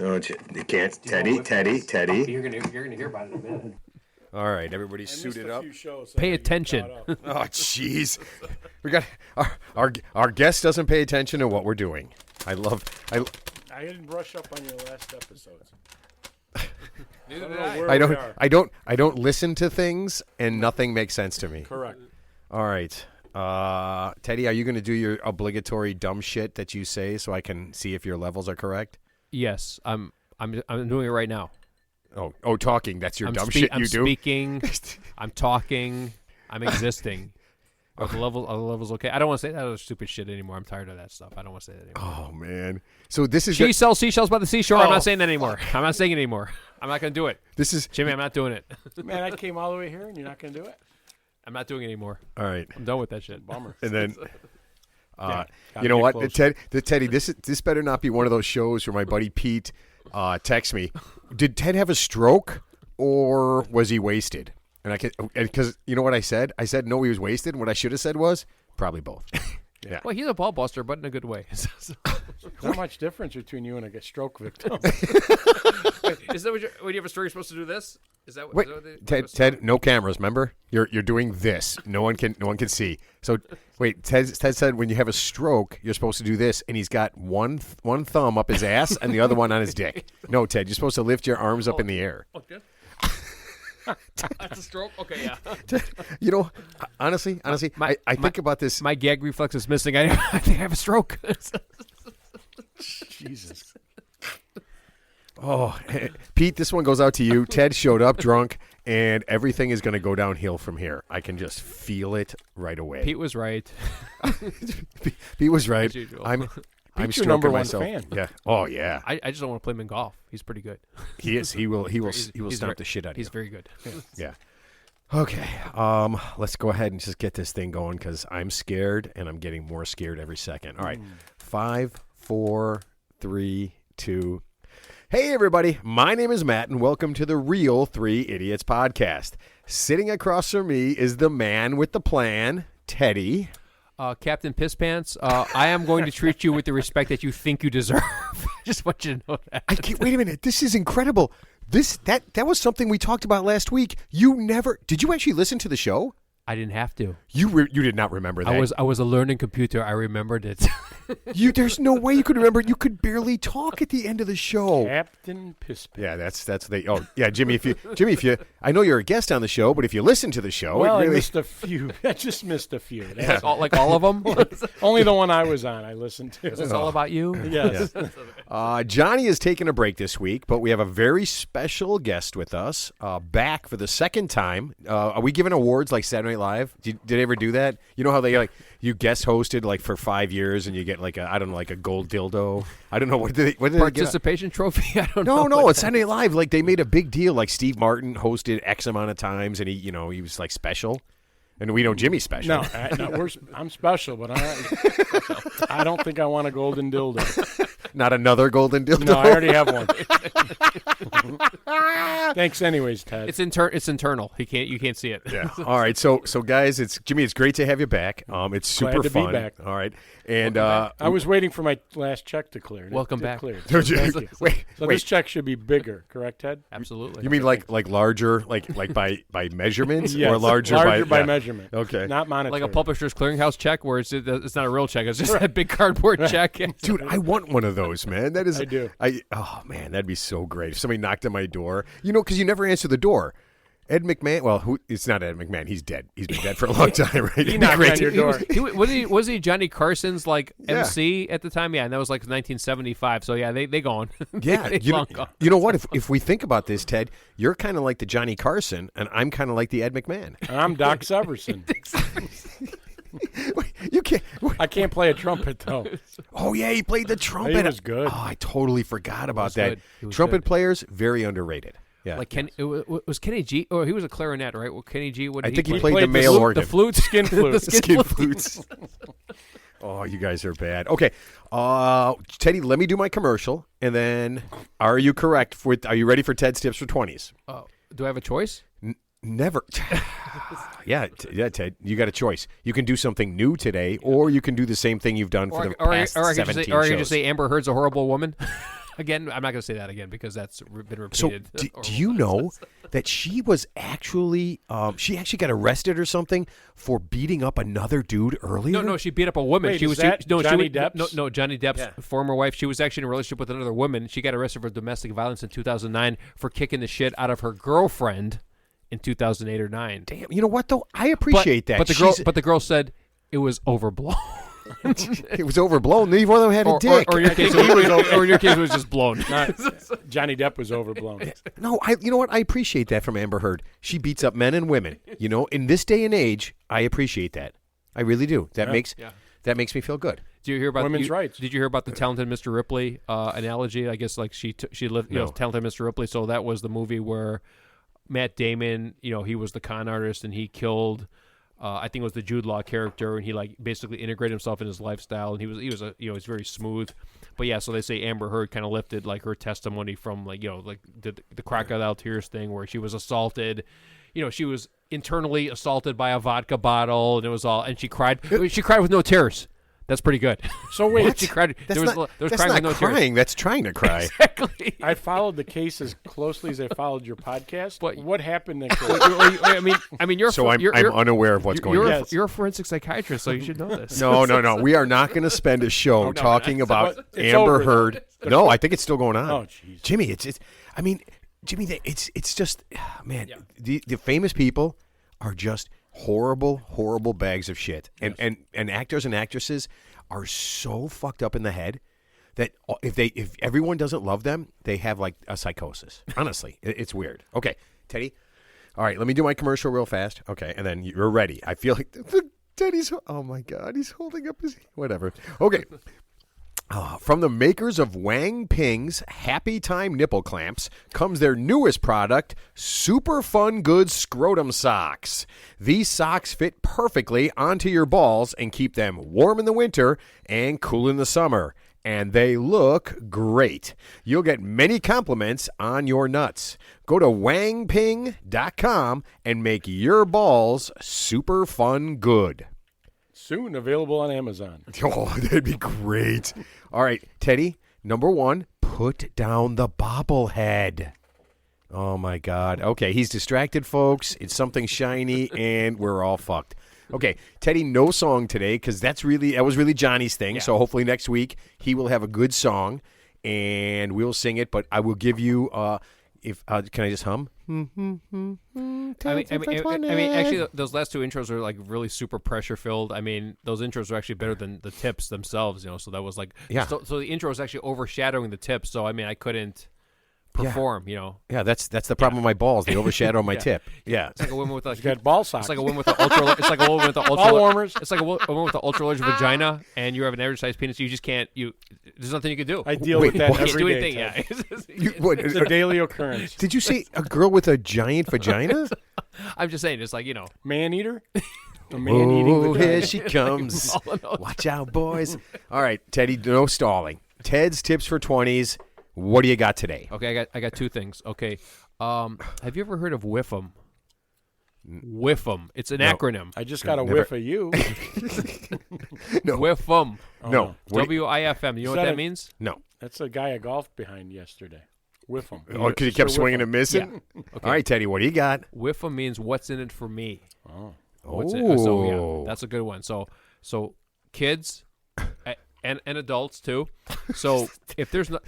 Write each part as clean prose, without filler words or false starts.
Oh, you can't. Teddy. Oh, you're gonna hear about it in a minute. All right, everybody suited up. Pay attention. Oh, jeez. We got our guest doesn't pay attention to what we're doing. I didn't brush up on your last episodes. Neither did I. I don't listen to things, and nothing makes sense to me. Correct. All right. Teddy, are you going to do your obligatory dumb shit that you say so I can see if your levels are correct? Yes, I'm doing it right now. Oh, talking. That's your dumb shit you do? I'm speaking. I'm talking. I'm existing. Are the levels okay? I don't want to say that other stupid shit anymore. I'm tired of that stuff. I don't want to say that anymore. Oh, man. So this is... She sells seashells by the seashore. I'm not saying that anymore. I'm not saying it anymore. I'm not going to do it. This is... Jimmy, I'm not doing it. Man, I came all the way here and you're not going to do it? I'm not doing it anymore. All right. I'm done with that shit. Bummer. And then... you know what, Teddy, this better not be one of those shows where my buddy Pete texts me, did Ted have a stroke or was he wasted? And because you know what I said? I said no, he was wasted. And what I should have said was probably both. Yeah. Well, he's a ball buster, but in a good way. Not much difference between you and a stroke victim. Is that when you have a stroke, you're supposed to do this? Is that wait? Ted, no cameras. Remember, you're doing this. No one can see. So wait, Ted said when you have a stroke, you're supposed to do this, and he's got one thumb up his ass and the other one on his dick. No, Ted, you're supposed to lift your arms up in the air. Okay. That's a stroke? Okay, yeah. You know, honestly, I think about this. My gag reflex is missing. I think I have a stroke. Jesus. Oh, Pete, this one goes out to you. Ted showed up drunk, and everything is going to go downhill from here. I can just feel it right away. Pete was right. Pete was right. I'm your number one myself. fan. Yeah. Oh, yeah. I just don't want to play him in golf. He's pretty good. He is. He will stomp the shit out of you. He's very good. Yeah. Okay. Let's go ahead and just get this thing going because I'm scared and I'm getting more scared every second. All right. 5, 4, 3, 2. Hey, everybody. My name is Matt, and welcome to the Real 3 Idiots podcast. Sitting across from me is the man with the plan, Teddy. Captain Pisspants, I am going to treat you with the respect that you think you deserve. Just want you to know that. Wait a minute. This is incredible. That was something we talked about last week. Did you actually listen to the show? I didn't have to. You did not remember that. I was a learning computer. I remembered it. There's no way you could remember. You could barely talk at the end of the show. Captain Pisspants. Yeah, that's the. Oh, yeah, Jimmy. If you, I know you're a guest on the show, but if you listen to the show, well, I missed a few. I just missed a few. That's all of them. Only the one I was on. I listened to. Is this all about you? Yes. Yeah. Johnny is taking a break this week, but we have a very special guest with us, back for the second time. Are we giving awards like Saturday Night Live? Did they ever do that? You know how they you guest hosted like for 5 years and you get like a gold dildo. I don't know what did they participation trophy. I don't know. No, it's Saturday Night Live. Like they made a big deal. Like Steve Martin hosted X amount of times, and he was like special. And we know Jimmy's special. No, I'm special, but I don't think I want a golden dildo. Not another golden dildo. No, I already have one. Thanks, anyways, Ted. It's internal. You can't see it. Yeah. All right. So guys, Jimmy. It's great to have you back. It's super Glad to fun. Be back. All right. And I was waiting for my last check to clear. Welcome back. Cleared. So thank you. Wait. This check should be bigger, correct, Ted? Absolutely. You mean like larger, like by measurements, yes, or larger by measurement? Okay. Not monetary. Like a Publishers Clearinghouse check, where it's not a real check. It's just a big cardboard check. Dude, I want one of those, man. That is. I do. Oh man, that'd be so great if somebody knocked on my door. Because you never answer the door. Ed McMahon. Well, it's not Ed McMahon. He's dead. He's been dead for a long time, right? He knocked on your door. Was he Johnny Carson's MC at the time? Yeah, and that was like 1975. So yeah, they gone. Yeah, you know what? If we think about this, Ted, you're kind of like the Johnny Carson, and I'm kind of like the Ed McMahon. And I'm Doc Severson. You can't. I can't play a trumpet though. Oh yeah, he played the trumpet. He was good. Oh, I totally forgot about that. Trumpet good. Players very underrated. Yeah. Like was Kenny G? Oh, he was a clarinet, right? Well, Kenny G. I think he played the male organ, the flute, skin flute, the skin flutes. Oh, you guys are bad. Okay, Teddy, let me do my commercial, and then are you correct? Are you ready for Ted's tips for 20s? Do I have a choice? Never. Yeah, Ted, you got a choice. You can do something new today, or you can do the same thing you've done for the past 17 shows. Or you just say Amber Heard's a horrible woman. Again, I'm not going to say that again because that's been So repeated. do you know that she was actually she actually got arrested or something for beating up another dude earlier? No, she beat up a woman. Wait, she is was that Johnny Depp's? Depp's? No, Johnny Depp's former wife. She was actually in a relationship with another woman. She got arrested for domestic violence in 2009 for kicking the shit out of her girlfriend in 2008 or 9. Damn, you know what though? I appreciate that. But the girl said it was overblown. It was overblown. Neither one of them had a dick. Or in your case, it was just blown. Johnny Depp was overblown. No, you know what? I appreciate that from Amber Heard. She beats up men and women. You know, in this day and age, I appreciate that. I really do. That makes me feel good. Do you hear about women's rights? Did you hear about the Talented Mr. Ripley analogy? I guess like she lived, Talented Mr. Ripley. So that was the movie where Matt Damon, he was the con artist and he killed. I think it was the Jude Law character, and he like basically integrated himself in his lifestyle, and he was very smooth. But yeah, so they say Amber Heard kind of lifted like her testimony from like the crocodile tears thing where she was assaulted. She was internally assaulted by a vodka bottle, and it was all, and she cried. She cried with no tears. That's pretty good. So wait, What? She cried. That's That's not crying. That's trying to cry. Exactly. I followed the case as closely as I followed your podcast. But- What happened next? I mean, you're So I'm unaware of what's going on. Yes. You're a forensic psychiatrist, so you should know this. No. We are not going to spend a show talking about It's Amber over, though. Heard. No, I think it's still going on. Oh, jeez. Jimmy, it's just, man, the famous people are just horrible bags of shit. And actors and actresses are so fucked up in the head that if everyone doesn't love them, they have like a psychosis. Honestly, it's weird. Okay, Teddy. All right, let me do my commercial real fast. Okay, and then you're ready. I feel like Teddy's. Oh my God, he's holding up his whatever. Okay. From the makers of Wang Ping's Happy Time Nipple Clamps comes their newest product, Super Fun Good Scrotum Socks. These socks fit perfectly onto your balls and keep them warm in the winter and cool in the summer. And they look great. You'll get many compliments on your nuts. Go to wangping.com and make your balls super fun good. Soon available on Amazon. Oh, that'd be great. All right, Teddy, number 1, put down the bobblehead. Oh, my God. Okay, he's distracted, folks. It's something shiny, and we're all fucked. Okay, Teddy, no song today because that was really Johnny's thing. Yeah. So hopefully next week he will have a good song, and we'll sing it. But I will give you can I just hum? I mean, actually, those last 2 intros are like really super pressure filled. I mean, those intros are actually better than the tips themselves. So that was like, So the intro was actually overshadowing the tips. So I mean, I couldn't perform. Yeah, that's the problem with my balls. They overshadow my tip. Yeah, it's like a woman with You got ball socks. It's like a woman with the ultra. It's like a woman with the ultra. Ball warmers. It's like a woman with the ultra large vagina, and you have an average sized penis. You just can't. There's nothing you can do. I deal with that You can't do every day. anything. Ted. Yeah. What, It's a daily occurrence. did you say a girl with a giant vagina? I'm just saying, it's like Man eater? A man eating Oh, vagina. here she comes. Watch out, boys. All right, Teddy, no stalling. Ted's tips for 20s. What do you got today? Okay, I got 2 things. Okay, have you ever heard of WIFM? WIFM. It's an acronym. I just got a Never. whiff of you. No. WIFM. No. WIFM. You know what that means? No. That's a guy I golfed behind yesterday. Whiff him. Oh, because he kept swinging and missing? Yeah. Okay. All right, Teddy, what do you got? WIFM means what's in it for me. Oh. So yeah, that's a good one. So kids and adults too. So if there's no,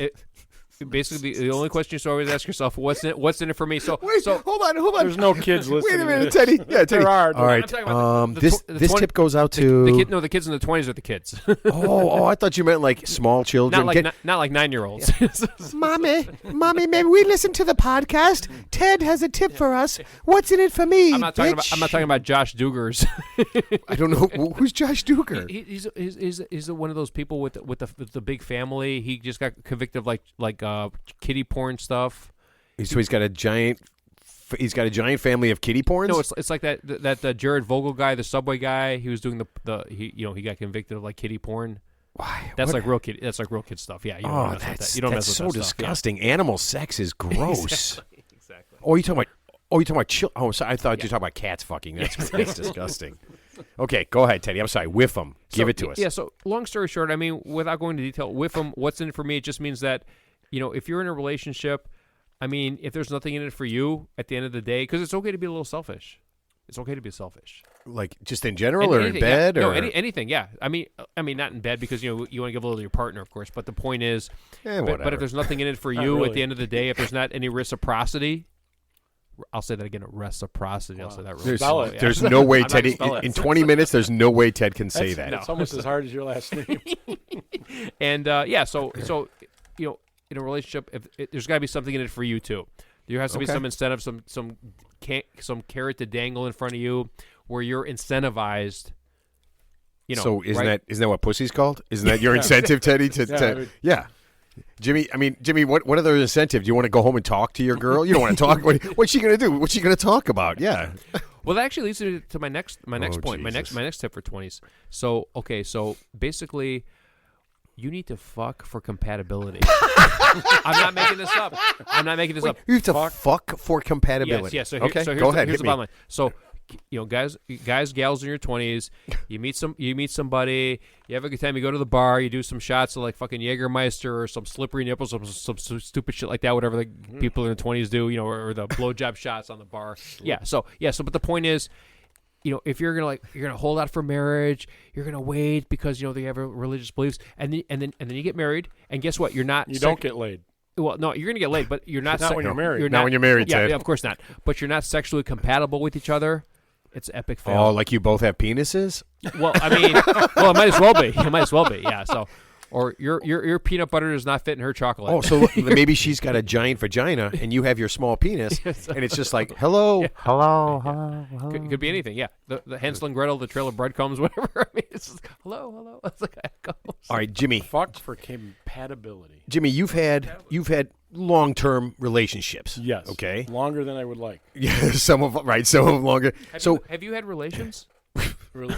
basically the only question you always ask yourself, what's in it for me? So Wait, so hold on. There's no kids listening. Wait a minute, to this. Teddy. Yeah, Teddy. There are. All right. I'm talking about This 20 tip goes out to the kids in the 20s are the kids. Oh, I thought you meant like small children. not like 9-year-olds. Mommy, maybe we listen to the podcast. Ted has a tip for us. What's in it for me? I'm not talking about Josh Dugars. I don't know who's Josh Duker. He's one of those people with the big family. He just got convicted of like kiddie porn stuff. So he's got a giant family of kiddie porns. No, it's like that Jared Vogel guy, the Subway guy. He was doing he got convicted of like kiddie porn. Why? That's like real kid. That's like real kid stuff. Yeah. You don't mess with that. You don't mess with so that stuff. disgusting. Yeah. Animal sex is gross. Exactly. Oh, you talking about Oh, sorry, I thought you were talking about cats fucking. That's disgusting. Okay, go ahead, Teddy. I'm sorry. Whiff them. Give it to us. Yeah. So long story short, I mean, without going into detail, whiff them. What's in it for me? It just means that if you're in a relationship, I mean, if there's nothing in it for you at the end of the day, because it's okay to be a little selfish. It's okay to be selfish. Like just in general, or in bed, or no, anything. Yeah, I mean, not in bed because you want to give a little to your partner, of course. But the point is, but if there's nothing in it for you really. at the end of the day, if there's not any reciprocity, I'll say that again. Reciprocity. Wow. I'll say that really. There's no way, Ted. In 20 minutes, there's no way Ted can say that. It's almost as hard as your last name. And so in a relationship, there's got to be something in it for you too. There has to be some incentive, some carrot to dangle in front of you, where you're incentivized. So isn't that what pussy's called? Isn't that your incentive, Teddy? Yeah. Jimmy, what other incentive? Do you want to go home and talk to your girl? You don't want to talk. What's she going to do? What's she going to talk about? Yeah. Well, that actually leads me to my next point, Jesus. my next tip for 20s. So basically, you need to fuck for compatibility. I'm not making this up. You have to fuck for compatibility. Yes. So go ahead. Here's the bottom line. So, guys, gals in your 20s, you meet somebody, you have a good time, you go to the bar, you do some shots of like fucking Jägermeister or some slippery nipples, some stupid shit like that, whatever the people in their 20s do, or the blowjob shots on the bar. So but the point is, if you're gonna hold out for marriage, you're gonna wait because they have religious beliefs, and then you get married, and guess what? You don't get laid. Well, no, you're gonna get laid, but you're not. Not when you're married. Not when you're married, Ted. Yeah, of course not. But you're not sexually compatible with each other. It's an epic fail. Oh, like you both have penises? Well, I mean, it might as well be. It might as well be. Yeah. So, or your peanut butter does not fit in her chocolate. Oh, so maybe she's got a giant vagina and you have your small penis, and it's just like, hello. Could be anything. Yeah. The Hansel and Gretel, the Trail of Breadcrumbs, whatever. I mean, it's just, hello. That's like how it goes. All right, Jimmy. Fuck for compatibility. Jimmy, you've had long-term relationships. Yes. Okay. Longer than I would like. Yeah. Some of them longer. Have you had relations? Really?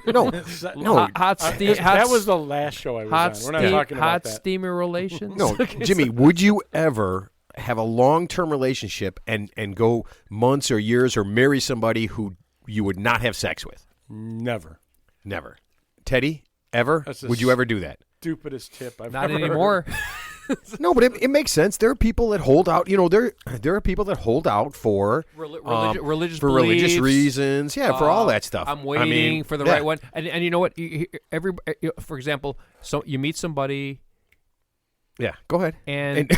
No. That was the last show I was on. We're not talking about that. Hot steamy relations. No, Jimmy, would you ever have a long-term relationship and go months or years or marry somebody who you would not have sex with? Never. Teddy, ever? Would you ever do that? Stupidest tip I've not ever anymore. heard. No, but it makes sense. There are people that hold out. There are people that hold out for religious for beliefs, religious reasons. Yeah, for all that stuff. I'm waiting for the right one. And you know what? For example, so you meet somebody. Yeah, go ahead. And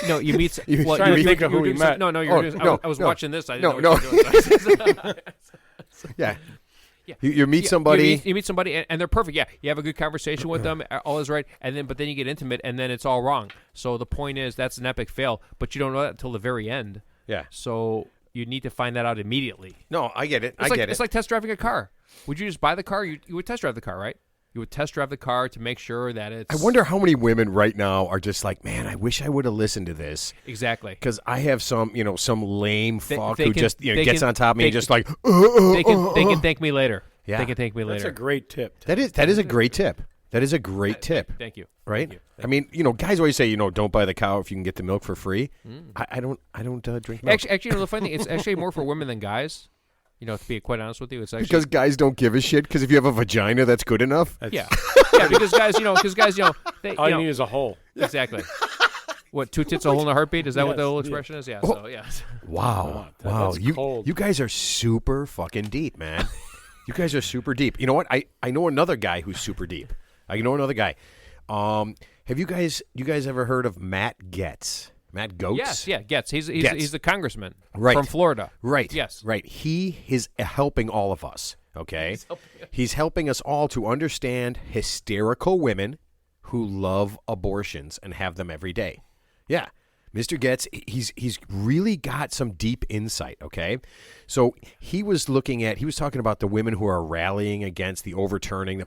no, you meet. You're trying to think of who we met. No, I was watching this. I didn't know what you were doing. Yeah. Yeah. You meet somebody. You meet somebody, and they're perfect. Yeah, you have a good conversation with them. All is right, but then you get intimate, and then it's all wrong. So the point is, that's an epic fail. But you don't know that until the very end. Yeah. So you need to find that out immediately. No, I get it. It's like test driving a car. Would you just buy the car? You would test drive the car, right? You would test drive the car to make sure that it's... I wonder how many women right now are just like, man, I wish I would have listened to this. Exactly. Because I have some lame fuck who can, just gets on top of me and just like... They can thank me later. Yeah. They can thank me later. That's a great tip. That is a great tip. That is a great tip. Thank you. Right? Thank you. I mean, guys always say, don't buy the cow if you can get the milk for free. I don't drink milk. Actually, the funny thing, it's actually more for women than guys. To be quite honest with you, it's actually because guys don't give a shit. Because if you have a vagina, that's good enough. Yeah, because guys, they, all you need is a hole. Exactly. What, two tits a hole in a heartbeat? Is that what the old expression is? Yeah. So yeah. Wow. That's cold. You guys are super fucking deep, man. You guys are super deep. You know what? I know another guy who's super deep. I know another guy. Have you guys ever heard of Matt Getz? Matt Goetz? Yes, yeah, Getz. He's the congressman right. from Florida. Right. Yes. Right. He is helping all of us, okay? He's helping us all to understand hysterical women who love abortions and have them every day. Yeah. Mr. Getz, he's really got some deep insight, okay? So he was talking about the women who are rallying against the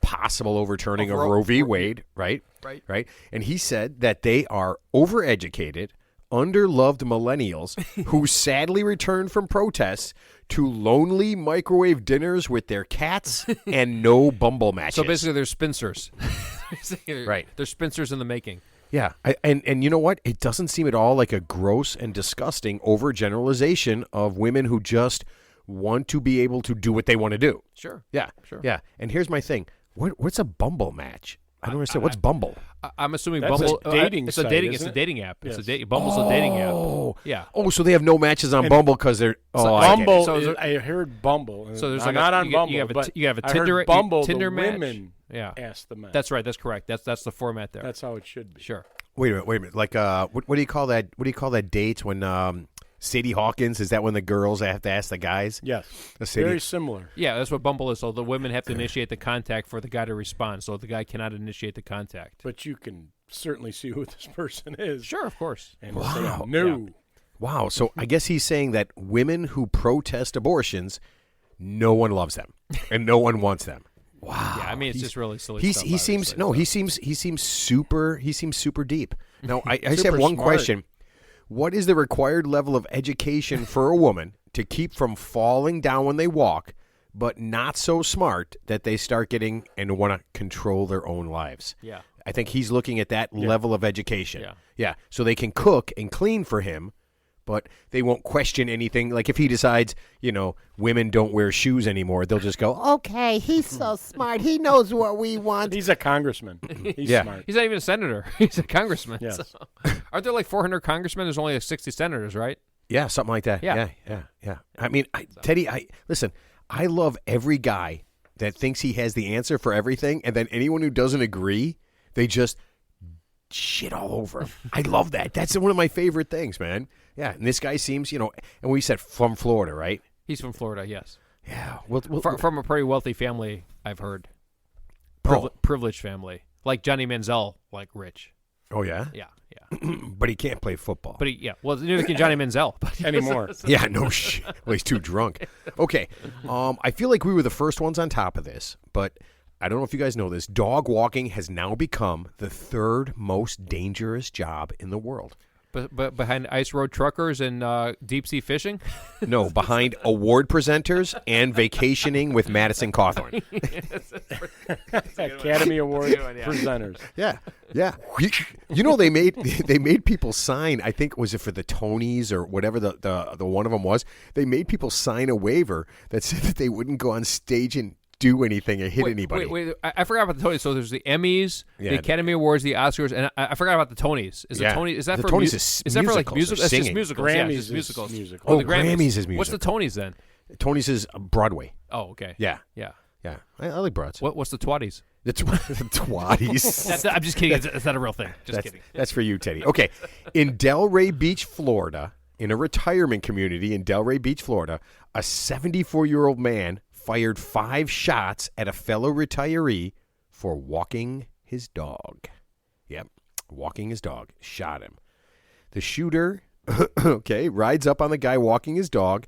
possible overturning of Roe v. Wade, right? Right. And he said that they are overeducated, underloved millennials who sadly return from protests to lonely microwave dinners with their cats and no Bumble matches. So basically they're spinsters. Right. They're spinsters in the making. Yeah, and you know what? It doesn't seem at all like a gross and disgusting overgeneralization of women who just want to be able to do what they want to do. Sure. Yeah. Sure. Yeah. And here's my thing. What's a Bumble match? I don't understand. What's Bumble? I'm assuming That's Bumble. a dating it's site, a dating. isn't It's a it? dating app. Yes. Bumble's a dating app. Oh. Yeah. Oh, so they have no matches on Bumble because they're. Oh, I get it. Bumble. So I heard Bumble. So there's I'm like not on Bumble. You have a but I Tinder. heard Bumble. Tinder the match. women Yeah. ask the men. That's right. That's correct. That's the format there. That's how it should be. Sure. Wait a minute. Like, what do you call that? What do you call that date when Sadie Hawkins? Is that when the girls have to ask the guys? Yes. Sadie. Very similar. Yeah, that's what Bumble is. So the women have to initiate the contact for the guy to respond. So the guy cannot initiate the contact. But you can certainly see who this person is. Sure, of course. And Wow. say no. Wow. So I guess he's saying that women who protest abortions, no one loves them and no one wants them. Wow. Yeah, I mean it's just really silly. He stuff, seems obviously. he seems super deep. Now I just Super have one smart. question. What is the required level of education for a woman to keep from falling down when they walk, but not so smart that they start getting and want to control their own lives? Yeah. I think he's looking at that level of education. Yeah. Yeah. So they can cook and clean for him, but they won't question anything. Like if he decides, women don't wear shoes anymore, they'll just go, okay, he's so smart. He knows what we want. He's a congressman. He's Yeah. smart. He's not even a senator. He's a congressman. Yes. So. Aren't there like 400 congressmen? There's only like 60 senators, right? Yeah, something like that. Yeah. Yeah. I mean, Teddy, listen, I love every guy that thinks he has the answer for everything, and then anyone who doesn't agree, they just shit all over him. I love that. That's one of my favorite things, man. Yeah, and this guy seems, and we said from Florida, right? He's from Florida, yes. Yeah. From a pretty wealthy family, I've heard. Oh. Privileged family. Like Johnny Manziel, like rich. Oh, yeah? Yeah. But he can't play football. But well, neither can Johnny Manziel. But Anymore. Yeah, no shit. Well, he's too drunk. Okay. I feel like we were the first ones on top of this, but I don't know if you guys know this. Dog walking has now become the third most dangerous job in the world. But behind ice road truckers and deep sea fishing? No, behind award presenters and vacationing with Madison Cawthorn. Academy Award presenters. Yeah. They made people sign. I think was it for the Tonys or whatever the one of them was. They made people sign a waiver that said that they wouldn't go on stage and do anything or hit anybody. Wait. I forgot about the Tonys. So there's the Emmys, the Academy Awards, the Oscars, and I forgot about the Tonys. Is the Tonys? Is that the for Tonys is that for like musicals or musicals? That's just singing. musicals. Grammys just is musicals. musical. Oh, the Grammys is What's the Tonys then? Tonys is Broadway. Oh, okay. Yeah. I like broads. What's the Twatties? The twatties. I'm just kidding. It's not a real thing. Just kidding. That's for you, Teddy. Okay. In Delray Beach, Florida, in a retirement community in Delray Beach, Florida, a 74-year-old man fired 5 shots at a fellow retiree for walking his dog. Yep. Walking his dog. Shot him. The shooter, rides up on the guy walking his dog,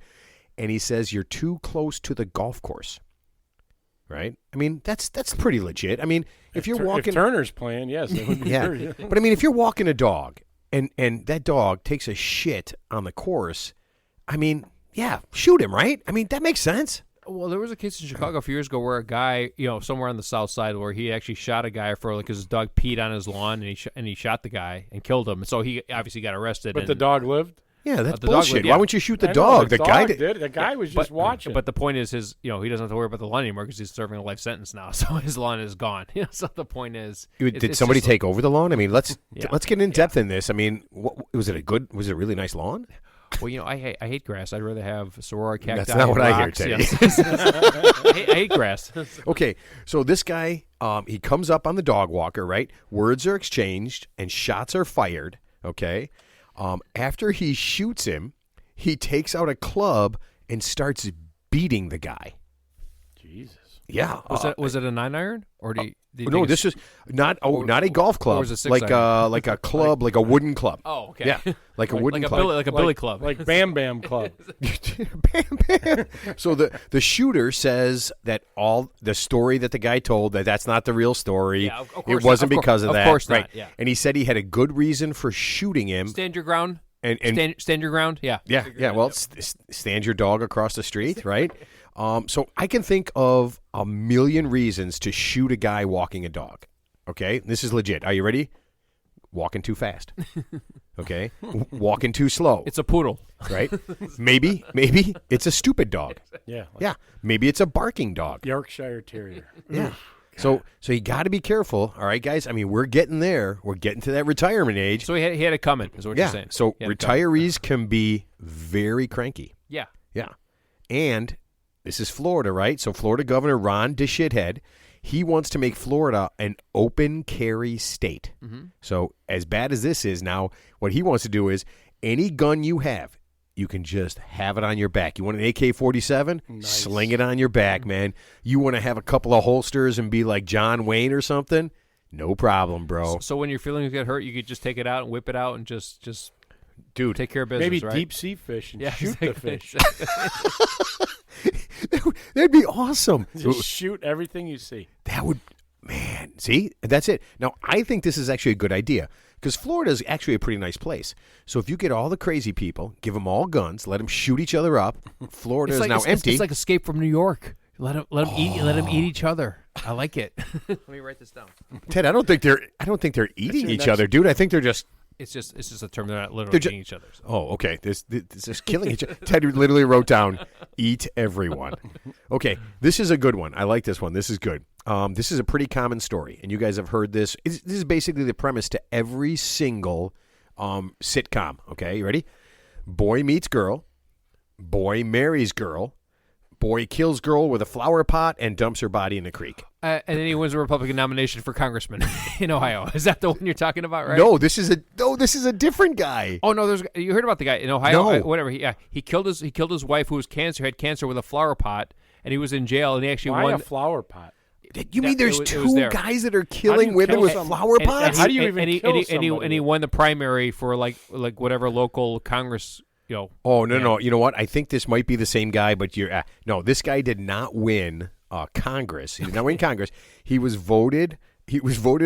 and he says, "You're too close to the golf course." Right? I mean, that's pretty legit. I mean, if you're walking... If Turner's playing, yes. It would be very, But I mean, if you're walking a dog and that dog takes a shit on the course, I mean, yeah, shoot him, right? I mean, that makes sense. Well, there was a case in Chicago a few years ago where a guy, somewhere on the south side, where he actually shot a guy because his dog peed on his lawn, and he shot the guy and killed him. So he obviously got arrested. But the dog lived? Yeah, that's the dog bullshit. lived, yeah. Why wouldn't you shoot the I know, dog? the The guy dog did. The guy was just watching. But the point is, he doesn't have to worry about the lawn anymore because he's serving a life sentence now. So his lawn is gone. So the point is, Did somebody take over the lawn? I mean, let's get in depth in this. I mean, was it a really nice lawn? Well, I hate grass. I'd rather have Sorora cacti. That's not what I hear, rocks. Teddy. Yes. I hate grass. Okay, so this guy, he comes up on the dog walker, right? Words are exchanged and shots are fired, okay? After he shoots him, he takes out a club and starts beating the guy. Jesus. Yeah. Was it a 9-iron? Or do you no, this is not a golf club. or was it a like 6-iron? like a club, like a wooden club. Oh, okay. Yeah, like a wooden like club. like a billy club. Like Bam Bam Club. Bam, bam. So the shooter says that all the story that the guy told that's not the real story. Yeah, of course it wasn't not. because of that. Of course right? not. Yeah. And he said he had a good reason for shooting him. Stand your ground. And stand your ground. Yeah. Yeah. Well, stand your dog across the street, right? So I can think of a million reasons to shoot a guy walking a dog. Okay, this is legit. Are you ready? Walking too fast. Okay, walking too slow. It's a poodle. Right? Maybe it's a stupid dog. Yeah. Yeah. Maybe it's a barking dog. Yorkshire Terrier. Yeah. So you got to be careful. All right, guys. I mean, we're getting there. We're getting to that retirement age. So he had it coming, is what you're saying. So retirees can be very cranky. Yeah. Yeah. And this is Florida, right? So Florida Governor Ron DeShithead, he wants to make Florida an open carry state. Mm-hmm. So as bad as this is now, what he wants to do is any gun you have, you can just have it on your back. You want an AK-47? Nice. Sling it on your back, man. You want to have a couple of holsters and be like John Wayne or something? No problem, bro. So when your feelings get hurt, you could just take it out and whip it out and just dude, take care of business, maybe right? deep sea fish and shoot the fish. That'd be awesome. Just shoot everything you see. That would, man, see? That's it. Now, I think this is actually a good idea because Florida is actually a pretty nice place. So if you get all the crazy people, give them all guns, let them shoot each other up, Florida is now empty. It's like Escape from New York. Let them eat each other. I like it. Let me write this down. Ted, I don't think they're eating each other, dude. I think they're just. It's just a term. They're not literally eating each other. So. Oh, okay. This is killing each other. Ted literally wrote down, "Eat everyone." Okay, this is a good one. I like this one. This is good. This is a pretty common story, and you guys have heard this. This is basically the premise to every single sitcom. Okay, you ready? Boy meets girl. Boy marries girl. Boy kills girl with a flower pot and dumps her body in a creek. And then he wins a Republican nomination for congressman in Ohio. Is that the one you're talking about, right? No, this is a different guy. Oh no, you heard about the guy in Ohio? No. Whatever. He killed his wife who had cancer with a flower pot, and he was in jail. And he actually won a flower pot. You mean there's two guys that are killing women with flower pots? How do you even kill somebody? And he won the primary for like whatever local Congress. No. You know what? I think this might be the same guy, but you're no. This guy did not win Congress. He did not win Congress. He was voted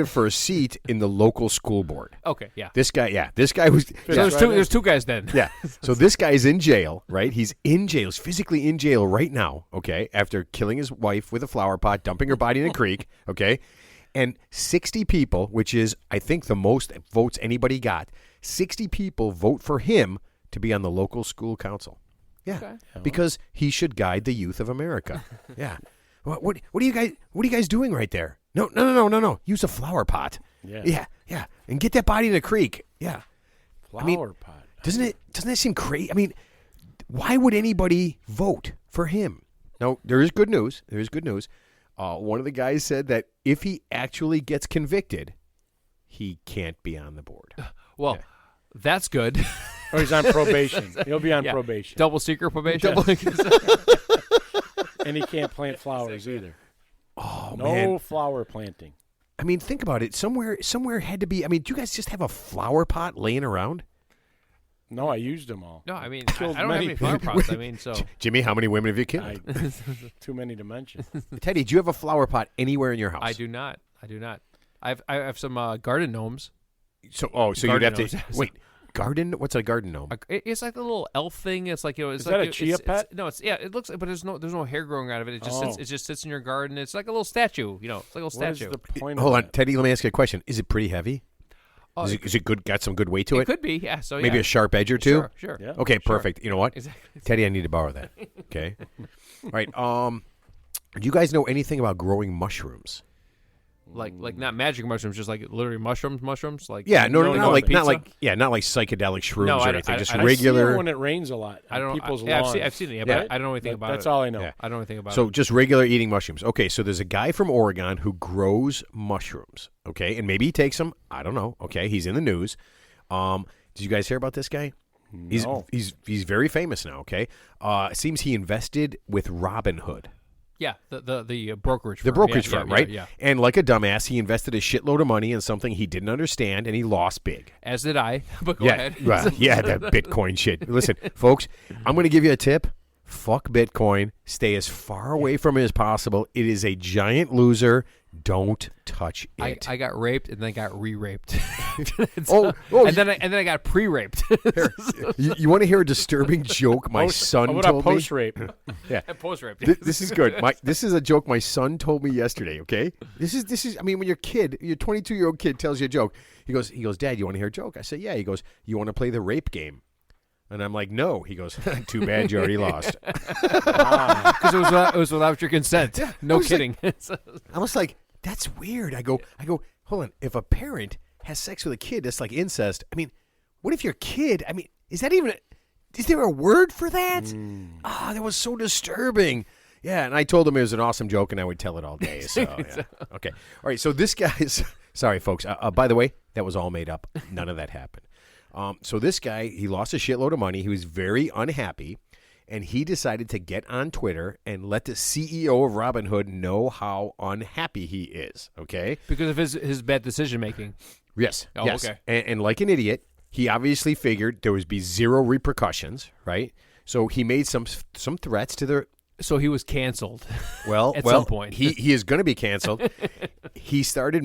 for a seat in the local school board. Okay, yeah. This guy was. So there's two guys then. Yeah. So this guy's in jail, right? He's in jail. He's physically in jail right now. Okay, after killing his wife with a flower pot, dumping her body in a creek. Okay, and 60 people, which is I think the most votes anybody got. 60 people vote for him to be on the local school council. Yeah, okay. Because he should guide the youth of America. Yeah. What are you guys doing right there? No. Use a flower pot. Yeah. And get that body in a creek. Yeah. Flower pot. Doesn't that seem crazy? I mean, why would anybody vote for him? Now, there is good news. One of the guys said that if he actually gets convicted, he can't be on the board. Well, that's good. Or he's on probation. He'll be on probation. Double secret probation. And he can't plant flowers either. Oh, no man. flower planting. I mean, think about it. Somewhere had to be. I mean, do you guys just have a flower pot laying around? No, I used them all. No, I mean, I don't have any flower pots. I mean, so Jimmy, how many women have you killed? Too many to mention. Teddy, do you have a flower pot anywhere in your house? I do not. I have some garden gnomes. So you'd have to wait. Garden? What's a garden gnome? It's like a little elf thing. It's like Is like that a chia pet? No, it looks, but there's no hair growing out of it. It just sits in your garden. It's like a little statue. It's like a little statue. What is the point? Hold on, Teddy. Let me ask you a question. Is it pretty heavy? Is it good? Got some good weight to it? It could be. Yeah. So maybe a sharp edge or two. Sure. Yeah, okay. Perfect. You know what? Exactly. Teddy, I need to borrow that. Okay. All right. Do you guys know anything about growing mushrooms? Like not magic mushrooms, just like literally mushrooms. Like not like psychedelic shrooms or anything. Just regular. I see it when it rains a lot. I don't. People's lawns. I've seen it, but I don't know anything about it. That's all I know. Yeah. I don't know anything about it. So just regular eating mushrooms. Okay, so there's a guy from Oregon who grows mushrooms. Okay, and maybe he takes them. I don't know. Okay, he's in the news. Did you guys hear about this guy? No. He's very famous now. Okay, it seems he invested with Robinhood. Yeah, the brokerage firm. The brokerage firm, right? Yeah. And like a dumbass, he invested a shitload of money in something he didn't understand, and he lost big. As did I, but go ahead. Yeah, that Bitcoin shit. Listen, folks, I'm going to give you a tip. Fuck Bitcoin. Stay as far away from it as possible. It is a giant loser. Don't touch it. I got raped and then got re-raped. And then I got pre-raped. You want to hear a disturbing joke my son told me? Post-rape? Yeah. Post-rape. This is good. This is a joke my son told me yesterday, okay? This is I mean, when your 22-year-old kid tells you a joke, he goes, Dad, you want to hear a joke? I said, yeah. He goes, you want to play the rape game? And I'm like, no. He goes, too bad you already lost. Because it was without your consent. No kidding. I was like, that's weird. I go, hold on. If a parent has sex with a kid, that's like incest. I mean, what if your kid, I mean, is there a word for that? That was so disturbing. Yeah, and I told him it was an awesome joke, and I would tell it all day. So, yeah. Okay. All right, so this guy's, sorry, folks. By the way, that was all made up. None of that happened. So this guy, he lost a shitload of money. He was very unhappy, and he decided to get on Twitter and let the CEO of Robinhood know how unhappy he is, okay? Because of his bad decision-making. Yes, Oh, yes. okay. And like an idiot, he obviously figured there would be zero repercussions, right? So he made some threats to the... So he was canceled. Well, at some point. he is going to be canceled. He started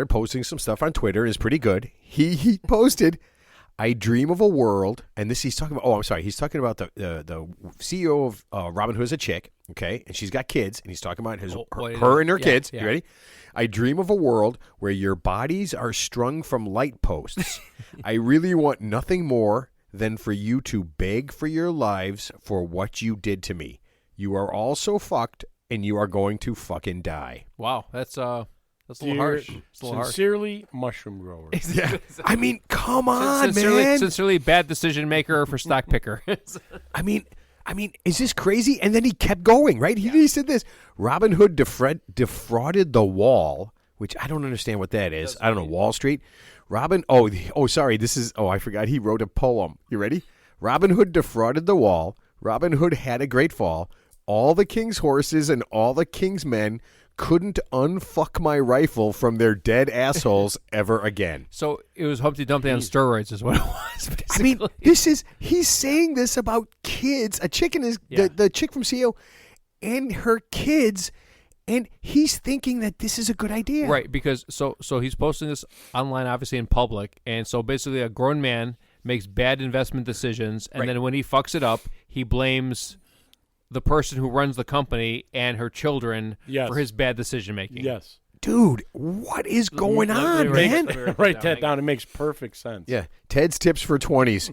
posting some stuff on Twitter. It's pretty good. He posted, "I dream of a world," and this he's talking about. Oh, I'm sorry. He's talking about the CEO of Robinhood is a chick, okay, and she's got kids, and he's talking about her and her kids. Yeah. You ready? "I dream of a world where your bodies are strung from light posts. I really want nothing more than for you to beg for your lives for what you did to me. You are all so fucked, and you are going to fucking die." Wow, that's a little harsh. It's a little Sincerely, mushroom grower. Yeah. I mean, come on, man. Sincerely, bad decision maker for stock picker. I mean, is this crazy? And then he kept going, right? He said this. "Robinhood defrauded the wall," which I don't understand what that is. I don't know, Wall Street. Sorry. I forgot. He wrote a poem. You ready? "Robinhood defrauded the wall. Robinhood had a great fall. All the king's horses and all the king's men couldn't unfuck my rifle from their dead assholes ever again." So it was Humpty Dumpty on steroids is what it was, basically. I mean, he's saying this about kids. A chick and the chick from CEO and her kids, and he's thinking that this is a good idea. Right, because so he's posting this online, obviously in public, and so basically a grown man makes bad investment decisions, and then when he fucks it up, he blames the person who runs the company and her children for his bad decision making. Yes. Dude, what is going on, man? Write that down. It makes perfect sense. Yeah. Ted's tips for 20s.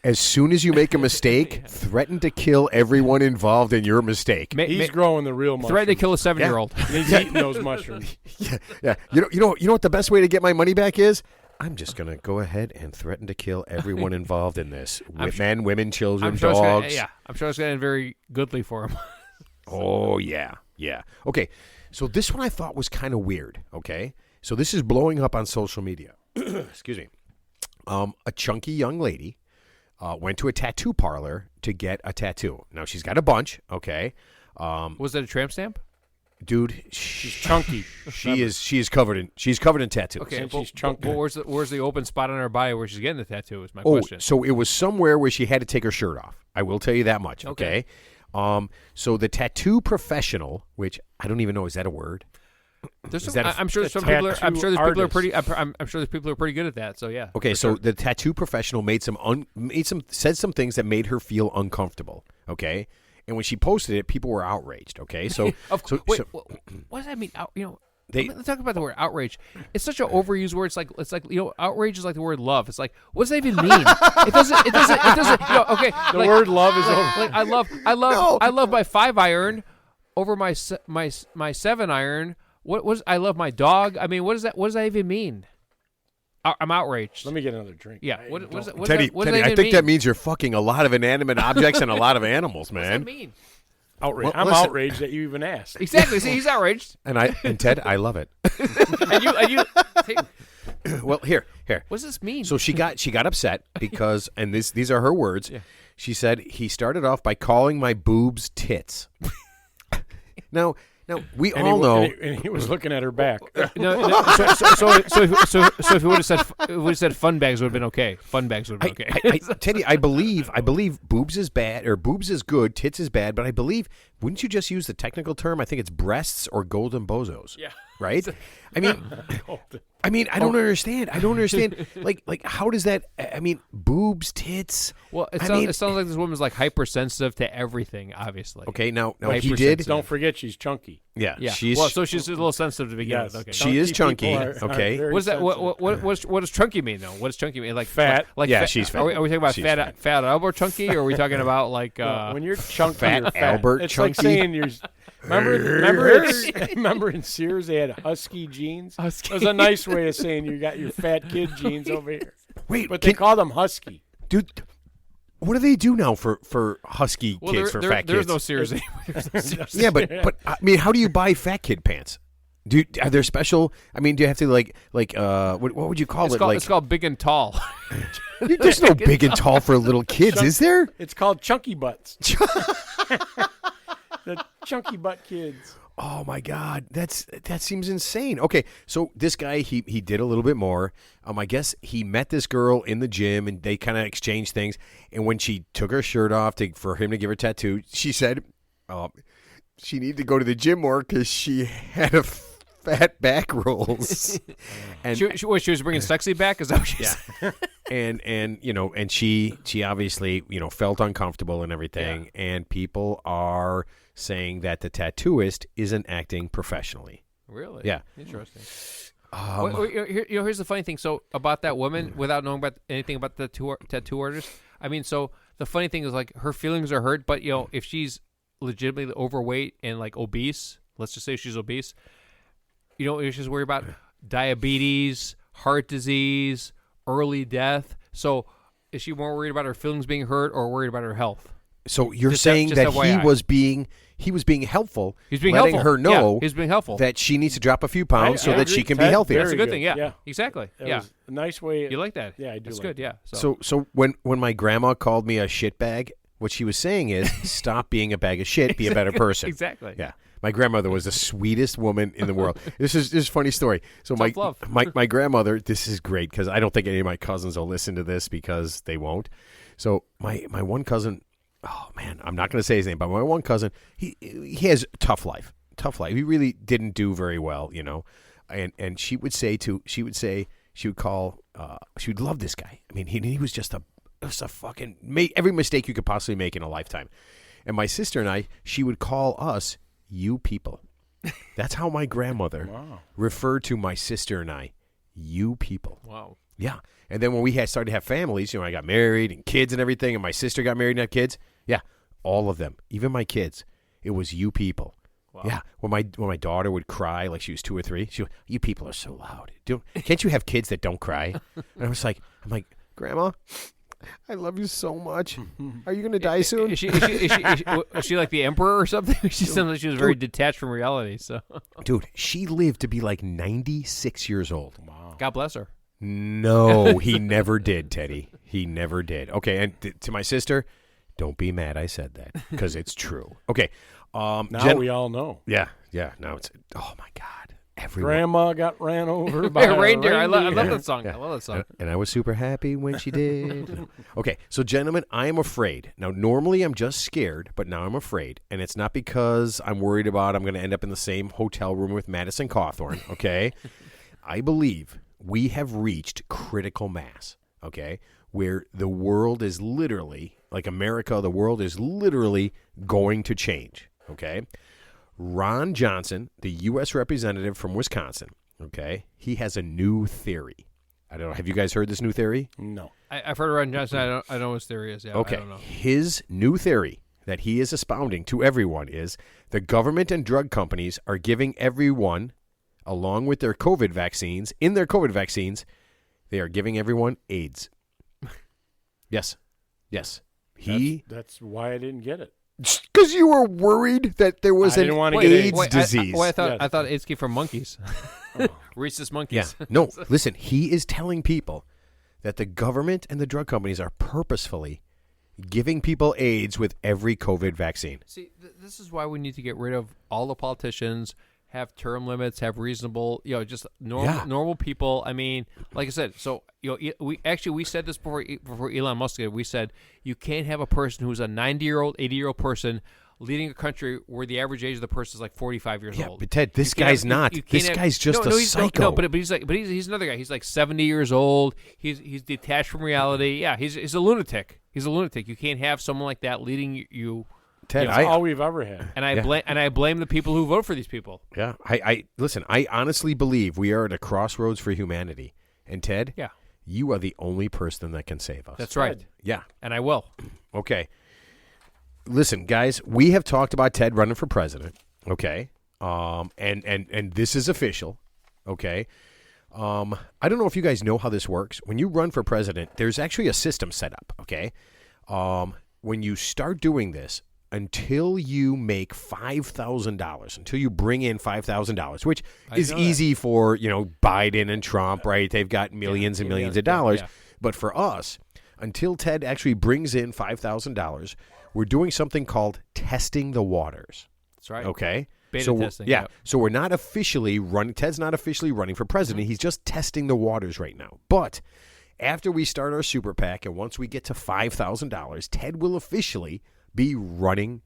As soon as you make a mistake, threaten to kill everyone involved in your mistake. He's growing the real mushrooms. Threaten to kill a 7-year-old. He's eating those mushrooms. Yeah. You know what the best way to get my money back is? I'm just going to go ahead and threaten to kill everyone involved in this. Men, women, children, dogs. I'm sure it's going to end very goodly for him. Oh, yeah. Yeah. Okay. So this one I thought was kind of weird. Okay. So this is blowing up on social media. Excuse me. A chunky young lady went to a tattoo parlor to get a tattoo. Now, she's got a bunch. Okay. Was it a tramp stamp? Dude, she's chunky. She is covered in tattoos. Okay, and she's chunky. But where's the open spot on her body where she's getting the tattoo? Is my question. So it was somewhere where she had to take her shirt off. I will tell you that much. Okay. So the tattoo professional, which I don't even know, is that a word? I'm sure there's people are pretty. I'm sure there's people who are pretty good at that. So yeah. Okay, so the tattoo professional said some things that made her feel uncomfortable. Okay. And when she posted it, people were outraged. Okay, so what does that mean? Let's talk about the word outrage. It's such an overused word. It's like outrage is like the word love. It's like, what does that even mean? It doesn't. Okay, the word love is over. Like I love my 5-iron over my 7-iron. What was I love my dog? I mean, what does that even mean? I'm outraged. Let me get another drink. Yeah. What does Teddy, I think that means you're fucking a lot of inanimate objects and a lot of animals, man. What does that mean? Outraged. I'm outraged that you even asked. Exactly. See, he's outraged. And Ted, I love it. and you Well, here. What does this mean? So she got upset because, and these are her words. Yeah. She said he started off by calling my boobs tits. Now we all know. And he was looking at her back. So if he would have said fun bags would have been okay. Fun bags would have been okay. Teddy, I believe boobs is bad or boobs is good, tits is bad, but I believe, wouldn't you just use the technical term? I think it's breasts or golden bozos. Yeah. Right? I mean, I don't understand. Like, how does that? I mean, boobs, tits. Well, it sounds like this woman's like hypersensitive to everything. Obviously. Okay. Now he did. Don't forget, she's chunky. Yeah. So she's a little sensitive to begin with. Okay. She is chunky. Okay. What is that? What does chunky mean though? What does chunky mean? Like fat? She's fat. Are we talking about fat Albert chunky, or are we talking about like when you're chunky, fat you're fat. Albert it's chunky? Like saying Remember in Sears they had husky jeans? Husky. It was a nice way of saying you got your fat kid jeans over here. Wait, But they call them husky. dude, what do they do now for husky kids, for fat there's kids? no Sears anymore. Yeah, but I mean, how do you buy fat kid pants? Are there special? I mean, do you have to what would you call it? It's called big and tall. There's no big and tall for little kids, is there? It's called chunky butts. The chunky butt kids. Oh my God, that seems insane. Okay, so this guy he did a little bit more. I guess he met this girl in the gym and they kind of exchanged things. And when she took her shirt off for him to give her a tattoo, she said she needed to go to the gym more because she had a fat back rolls. And she was bringing sexy back. Is that what she said? and she obviously felt uncomfortable and everything. Yeah. And people are saying that the tattooist isn't acting professionally. Really? Yeah. Interesting. Here's the funny thing. So about that woman, without knowing about anything about the tattoo artist, I mean, so the funny thing is her feelings are hurt, but if she's legitimately overweight and obese, let's just say she's obese, she's worried about diabetes, heart disease, early death. So is she more worried about her feelings being hurt or worried about her health? So you're saying that he was being helpful. He's being letting helpful. her know he's being helpful. that she needs to drop a few pounds so that she can be healthier. That's a good thing. Yeah. Exactly. That was a nice way. You like that? Yeah, I do. That's like good. that. Yeah. So when my grandma called me a shitbag, what she was saying is, stop being a bag of shit, be a better person. Exactly. Yeah. My grandmother was the sweetest woman in the world. This is a funny story. So my grandmother, this is great because I don't think any of my cousins will listen to this because they won't. So my one cousin, oh man, I'm not going to say his name, but my one cousin, he has a tough life. He really didn't do very well, And she would love this guy. I mean, he was just a fucking every mistake you could possibly make in a lifetime. And my sister and I, she would call us you people. That's how my grandmother referred to my sister and I, you people. Wow. Yeah. And then when we started to have families, I got married and kids and everything, and my sister got married and had kids. Yeah, all of them, even my kids, it was you people. Wow. Yeah. When my daughter would cry like she was 2 or 3, she would, you people are so loud. Can't you have kids that don't cry? And I'm like, Grandma, I love you so much. Are you going to die soon? Is she like the emperor or something? She sounds like she was very detached from reality. So, dude, she lived to be like 96 years old. Wow. God bless her. No, he never did, Teddy. He never did. Okay, and to my sister, don't be mad I said that because it's true. Okay. Now we all know. Yeah. Now it's, oh my God. Everyone. Grandma got ran over by a reindeer. I love that song. Yeah. I love that song. And I was super happy when she did. Okay, so gentlemen, I am afraid. Now, normally I'm just scared, but now I'm afraid. And it's not because I'm worried about I'm going to end up in the same hotel room with Madison Cawthorn, okay? I believe we have reached critical mass, okay, where the world is literally, like America, the world is literally going to change, okay? Ron Johnson, the U.S. representative from Wisconsin, okay, he has a new theory. I don't know. Have you guys heard this new theory? No. I've heard of Ron Johnson. I know what his theory is. Yeah, okay. I don't know. His new theory that he is expounding to everyone is the government and drug companies are giving everyone, along with their COVID vaccines, they are giving everyone AIDS. Yes. That's why I didn't get it. Because you were worried that there was an AIDS disease. I thought AIDS came from monkeys. Rhesus monkeys. Yeah. No, listen, he is telling people that the government and the drug companies are purposefully giving people AIDS with every COVID vaccine. See, this is why we need to get rid of all the politicians, have term limits, have reasonable, just normal people. I mean, like I said, so we said this before Elon Musk did. We said you can't have a person who's a 90-year-old, 80-year-old person leading a country where the average age of the person is like 45 years old. Yeah, but Ted, this guy's not. This guy's just a psycho. No, but he's another guy. He's like 70 years old. He's detached from reality. Yeah, he's a lunatic. He's a lunatic. You can't have someone like that leading you. Ted, that's all we've ever had. And I blame the people who vote for these people. Yeah. I listen, I honestly believe we are at a crossroads for humanity. And Ted, you are the only person that can save us. That's right. Yeah. And I will. Okay. Listen, guys, we have talked about Ted running for president. Okay. And this is official. Okay. I don't know if you guys know how this works. When you run for president, there's actually a system set up. Okay. When you start doing this, until you make $5,000, until you bring in $5,000, which is easy for, Biden and Trump, right? They've got millions and millions of dollars. Yeah. But for us, until Ted actually brings in $5,000, we're doing something called testing the waters. That's right. Okay? Beta testing. Yeah. So we're not officially running. Ted's not officially running for president. Mm-hmm. He's just testing the waters right now. But after we start our super PAC and once we get to $5,000, Ted will officially be running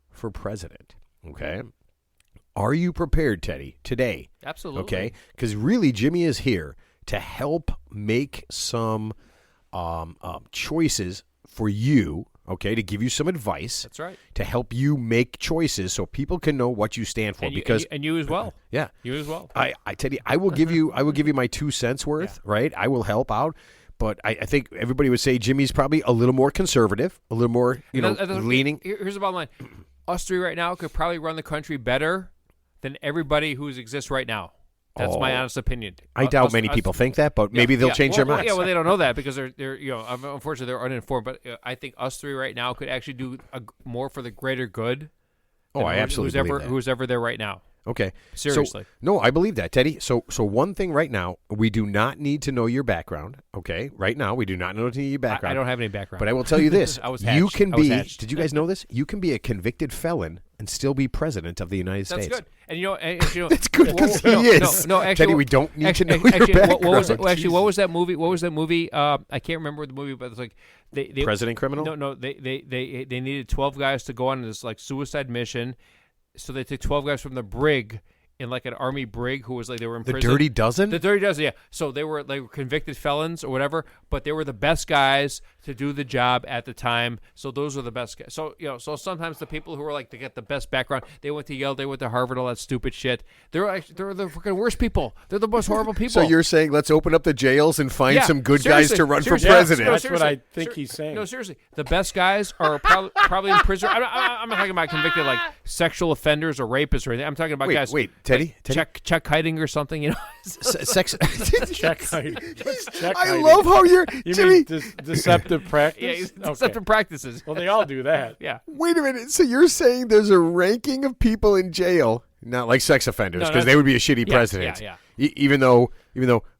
for president. Okay? Are you prepared, Teddy, today? Absolutely. Okay? Because really, Jimmy is here to help make some choices for you, okay, to give you some advice. That's right. To help you make choices so people can know what you stand for. And you as well. Yeah. You as well. I tell you, I will give you my 2 cents worth, right? I will help out. But I think everybody would say Jimmy's probably a little more conservative, a little more, leaning. Here's the bottom line. Us three right now could probably run the country better than everybody who exists right now. That's my honest opinion. I doubt many people think that, but maybe they'll change their minds. Yeah, well, they don't know that because they're unfortunately they're uninformed. But I think us three right now could actually do more for the greater good. I absolutely believe that. Who's ever there right now. Okay. Seriously. No, I believe that, Teddy. So one thing right now, we do not need to know your background, okay? Right now, we do not know your background. I don't have any background. But I will tell you this. I was hatched. Did you guys know this? You can be a convicted felon and still be president of the United States. That's good. And that's good because he is. No, actually, Teddy, we don't need to know your background. What was that movie? What was that movie? I can't remember the movie, but it's like they President Criminal? No, they needed 12 guys to go on this like suicide mission. So they took 12 guys from the brig in like an army brig who was like they were in prison. The Dirty Dozen? The Dirty Dozen, yeah. So they were like convicted felons or whatever, but they were the best guys to do the job at the time. So those are the best guys. So so sometimes the people who are like to get the best background, they went to Yale, they went to Harvard, all that stupid shit. They're the fucking worst people. They're the most horrible people. So you're saying let's open up the jails and find some good guys to run for president? That's what I think he's saying. No, seriously, the best guys are probably in prison. I'm not talking about convicted like sexual offenders or rapists or anything. I'm talking about guys. Wait, Teddy, check hiding or something, sex. Check hiding. I love how you're Jimmy. Deceptive practice. Yeah, deceptive practices. Well, they all do that. Yeah. Wait a minute. So you're saying there's a ranking of people in jail, not like sex offenders, because they would be a shitty president. Yeah. Even though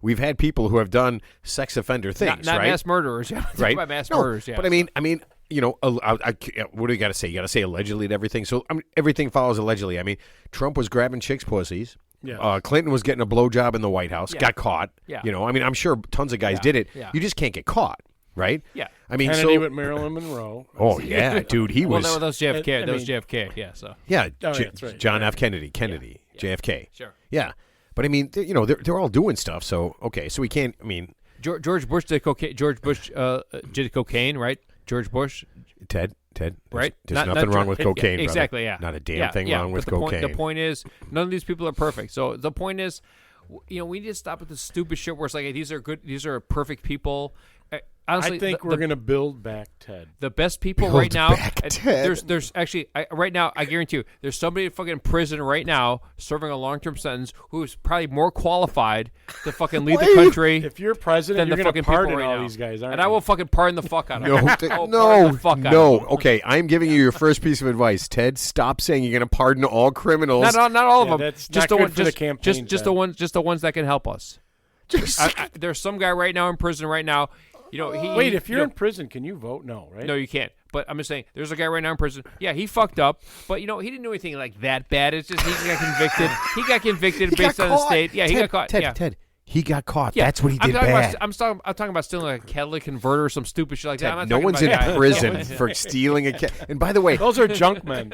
we've had people who have done sex offender things, not right? mass murderers, right? About mass murderers, yeah. But I mean, what do you got to say? You got to say allegedly to everything. So everything follows allegedly. I mean, Trump was grabbing chicks' pussies. Yeah. Clinton was getting a blowjob in the White House, got caught. Yeah. I'm sure tons of guys did it. Yeah. You just can't get caught, right? Yeah. I mean, Kennedy with Marilyn Monroe. Oh yeah, dude, he was. Well, that was JFK. That was JFK. Yeah. So. Yeah. That's right. John F. Kennedy. JFK. Sure. Yeah, but I mean, they're all doing stuff. So okay, so we can't. I mean, George Bush did cocaine. George Bush did cocaine, right? George Bush. Ted. Right? There's nothing wrong with cocaine, brother. Exactly, yeah. Not a damn thing wrong with cocaine. The point is, none of these people are perfect. So the point is, we need to stop with this stupid shit where it's like, hey, these are perfect people. Honestly, I think we're going to build back Ted. The best people right now. There's actually right now. I guarantee you, there's somebody in fucking prison right now serving a long-term sentence who is probably more qualified to fucking lead the country. If you're president, you're going to pardon all these guys, aren't you? And I will fucking pardon the fuck out of them. No. Okay, I'm giving you your first piece of advice, Ted. Stop saying you're going to pardon all criminals. Not all of them. That's just the ones. Just the ones that can help us. There's some guy right now in prison right now. Wait, if you're in prison, can you vote? No, right? No, you can't. But I'm just saying, there's a guy right now in prison. Yeah, he fucked up, but he didn't do anything like that bad. It's just he got convicted. He got convicted based on the state. Yeah, he got caught. Ted, he got caught. Yeah. That's what he did bad. I'm talking about stealing like a catalytic converter or some stupid shit like that. No one's in prison for stealing a And by the way, those are junk men.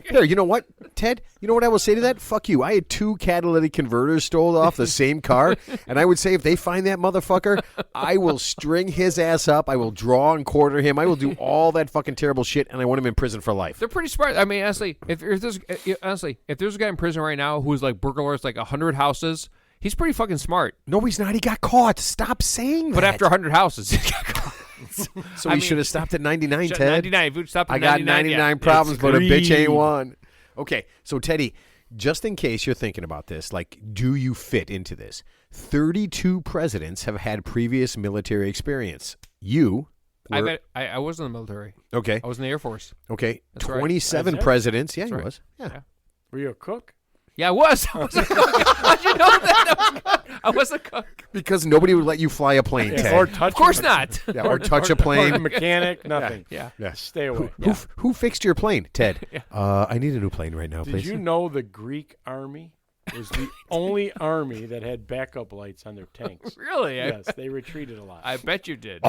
Here, you know what, Ted? You know what I will say to that? Fuck you. I had 2 catalytic converters stolen off the same car, and I would say if they find that motherfucker, I will string his ass up. I will draw and quarter him. I will do all that fucking terrible shit, and I want him in prison for life. They're pretty smart. I mean, honestly, if there's a guy in prison right now who's like burglars like 100 houses. He's pretty fucking smart. No, he's not. He got caught. Stop saying that. But after 100 houses, he got caught. So he should have stopped at 99, Ted. 99. If we stopped at I got 99 problems, but a bitch ain't one. Okay, so Teddy, just in case you're thinking about this, like, do you fit into this? 32 presidents have had previous military experience. You were, I was in the military. okay. I was in the Air Force. Okay. That's right. 27 That's it? presidents. Yeah, That's he right. was. Yeah. Yeah. Were you a cook? Yeah, I was. How'd you know that? I was a cook. Because nobody would let you fly a plane, Ted. Or touch Of course not. Yeah, or touch a Or plane. mechanic, nothing. Yeah. Yeah. Stay away. Who fixed your plane, Ted? I need a new plane right now, Did please. you know the Greek army was the only army that had backup lights on their tanks? Really? Yes, they retreated a lot. I bet you did.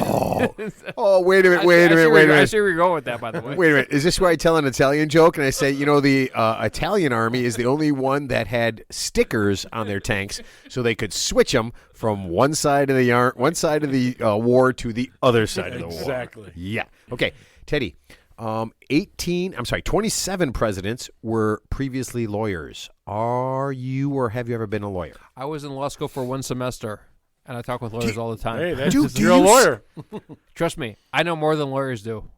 Oh, wait a minute, wait a I minute, see wait a where- I minute. see where you're going with that, by the way. Wait a minute. Is this where I tell an Italian joke and I say, the Italian army is the only one that had stickers on their tanks so they could switch them from one side of the war to the other side of the war. Exactly. Yeah. Okay, Teddy. 27 presidents were previously lawyers. Are you or have you ever been a lawyer? I was in law school for 1 semester, and I talk with lawyers all the time. Hey, that's Dude, do you're a you lawyer. Trust me, I know more than lawyers do.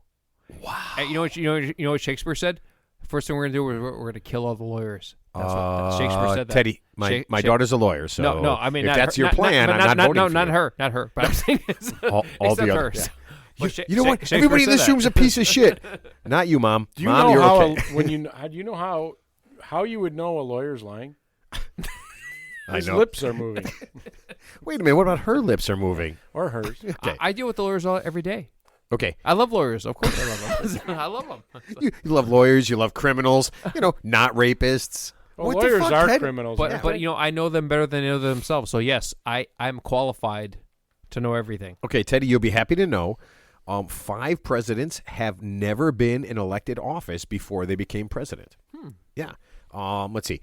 Wow. You know what Shakespeare said? First thing we're gonna do is we're gonna kill all the lawyers. That's what Shakespeare said. That. Teddy, my daughter's a lawyer, so No. I mean, if not that's her, your plan, I'm not voting for not you. her, not her. But I'm saying it's, All except the hers. others. But You know what? Shakespeare Everybody in said this that. room's a piece of shit. Not you, Mom. Do you Mom, know you're how okay. when you do you know how you would know a lawyer's lying? I His know. lips are moving, Wait a minute. What about her lips are moving? or hers. Okay. I deal with the lawyers every day. Okay. I love lawyers. Of course, I love them. I love them. You love lawyers. You love criminals. Not rapists. Well, What lawyers the fuck, are Ted? criminals. But man. but I know them better than they know themselves. So yes, I'm qualified to know everything. Okay, Teddy, you'll be happy to know 5 presidents have never been in elected office before they became president. Yeah. Let's see.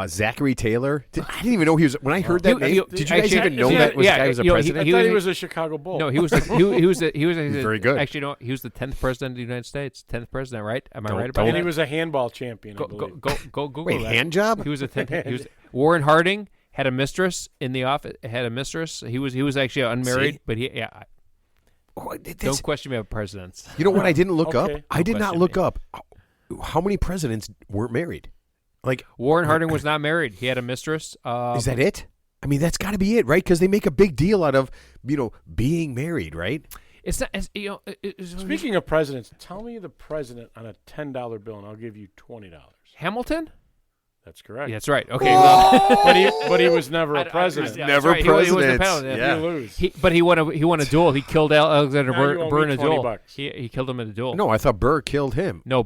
Zachary Taylor. I didn't even know he was. When I heard that name, did you guys actually, even know yeah, that guy was a you know, president? I thought he was a Chicago Bull. No, he was very good. Actually, no, he was the 10th president of the United States. 10th president, right? Am I Don't- right about don't- that? and he was a handball champion. I Go believe. Google Wait, that. hand job? He was a 10th. He was Warren Harding had a mistress in the office. Had a mistress. He was actually unmarried, See? but Oh, this- don't question me about presidents. You know what? I didn't look up. Okay. I did not question look me. up how many presidents weren't married. Like, Warren Harding was not married. He had a mistress. is that it? I mean, that's got to be it, right? Because they make a big deal out of being married, right? It's not. Speaking of presidents, tell me the president on a $10 bill, and I'll give you $20. Hamilton. That's correct. Yeah, that's right. Okay. Well, but he was never a president. yeah, Never that's right. He was the president. penalty. Yeah. You lose. But he won a duel. He killed Alexander Now you owe Burr me in a duel. $20. He killed him in a duel. No, I thought Burr killed him. No,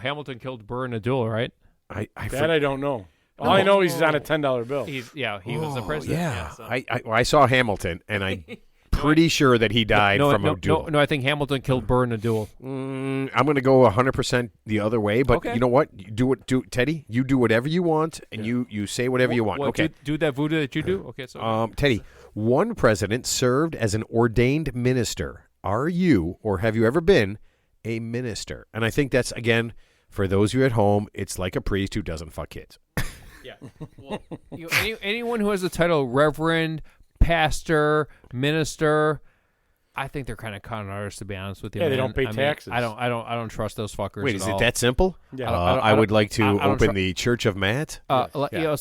Hamilton killed Burr in a duel, right? I That I don't know. All I know he's on a $10 bill. He was the president. Yeah, so. I saw Hamilton, and I'm pretty sure that he died from a duel. No, I think Hamilton killed Burr in a duel. I'm going to go 100% the other way, but Okay. you know what? Do Teddy. You do whatever you want, and you say whatever you want. Well, Okay, do that voodoo that you do. Okay, so Teddy. One president served as an ordained minister. Are you or have you ever been a minister? And I think that's again for those of you at home. It's like a priest who doesn't fuck kids. yeah. Well, anyone who has the title Reverend, Pastor, Minister, I think they're kind of con artists, to be honest with you. Yeah, they man. don't pay I mean, taxes. I don't trust those fuckers. Wait, at is it all. that simple? Yeah. I would like to I don't open tr- the Church of Matt. It's like Nope.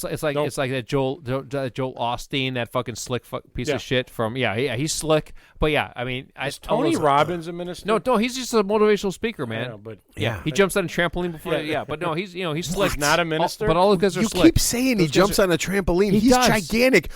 it's like that Joel Osteen, that fucking slick piece Yeah. of shit from he's slick, but yeah, I mean, Is Tony Robbins a minister? no, he's just a motivational speaker, I man. know, but Yeah. He jumps on a trampoline before, Yeah. but no, he's slick. he's not a minister. But all the guys are You slick. keep saying he Those guys jumps are- on a trampoline. He He's does. gigantic.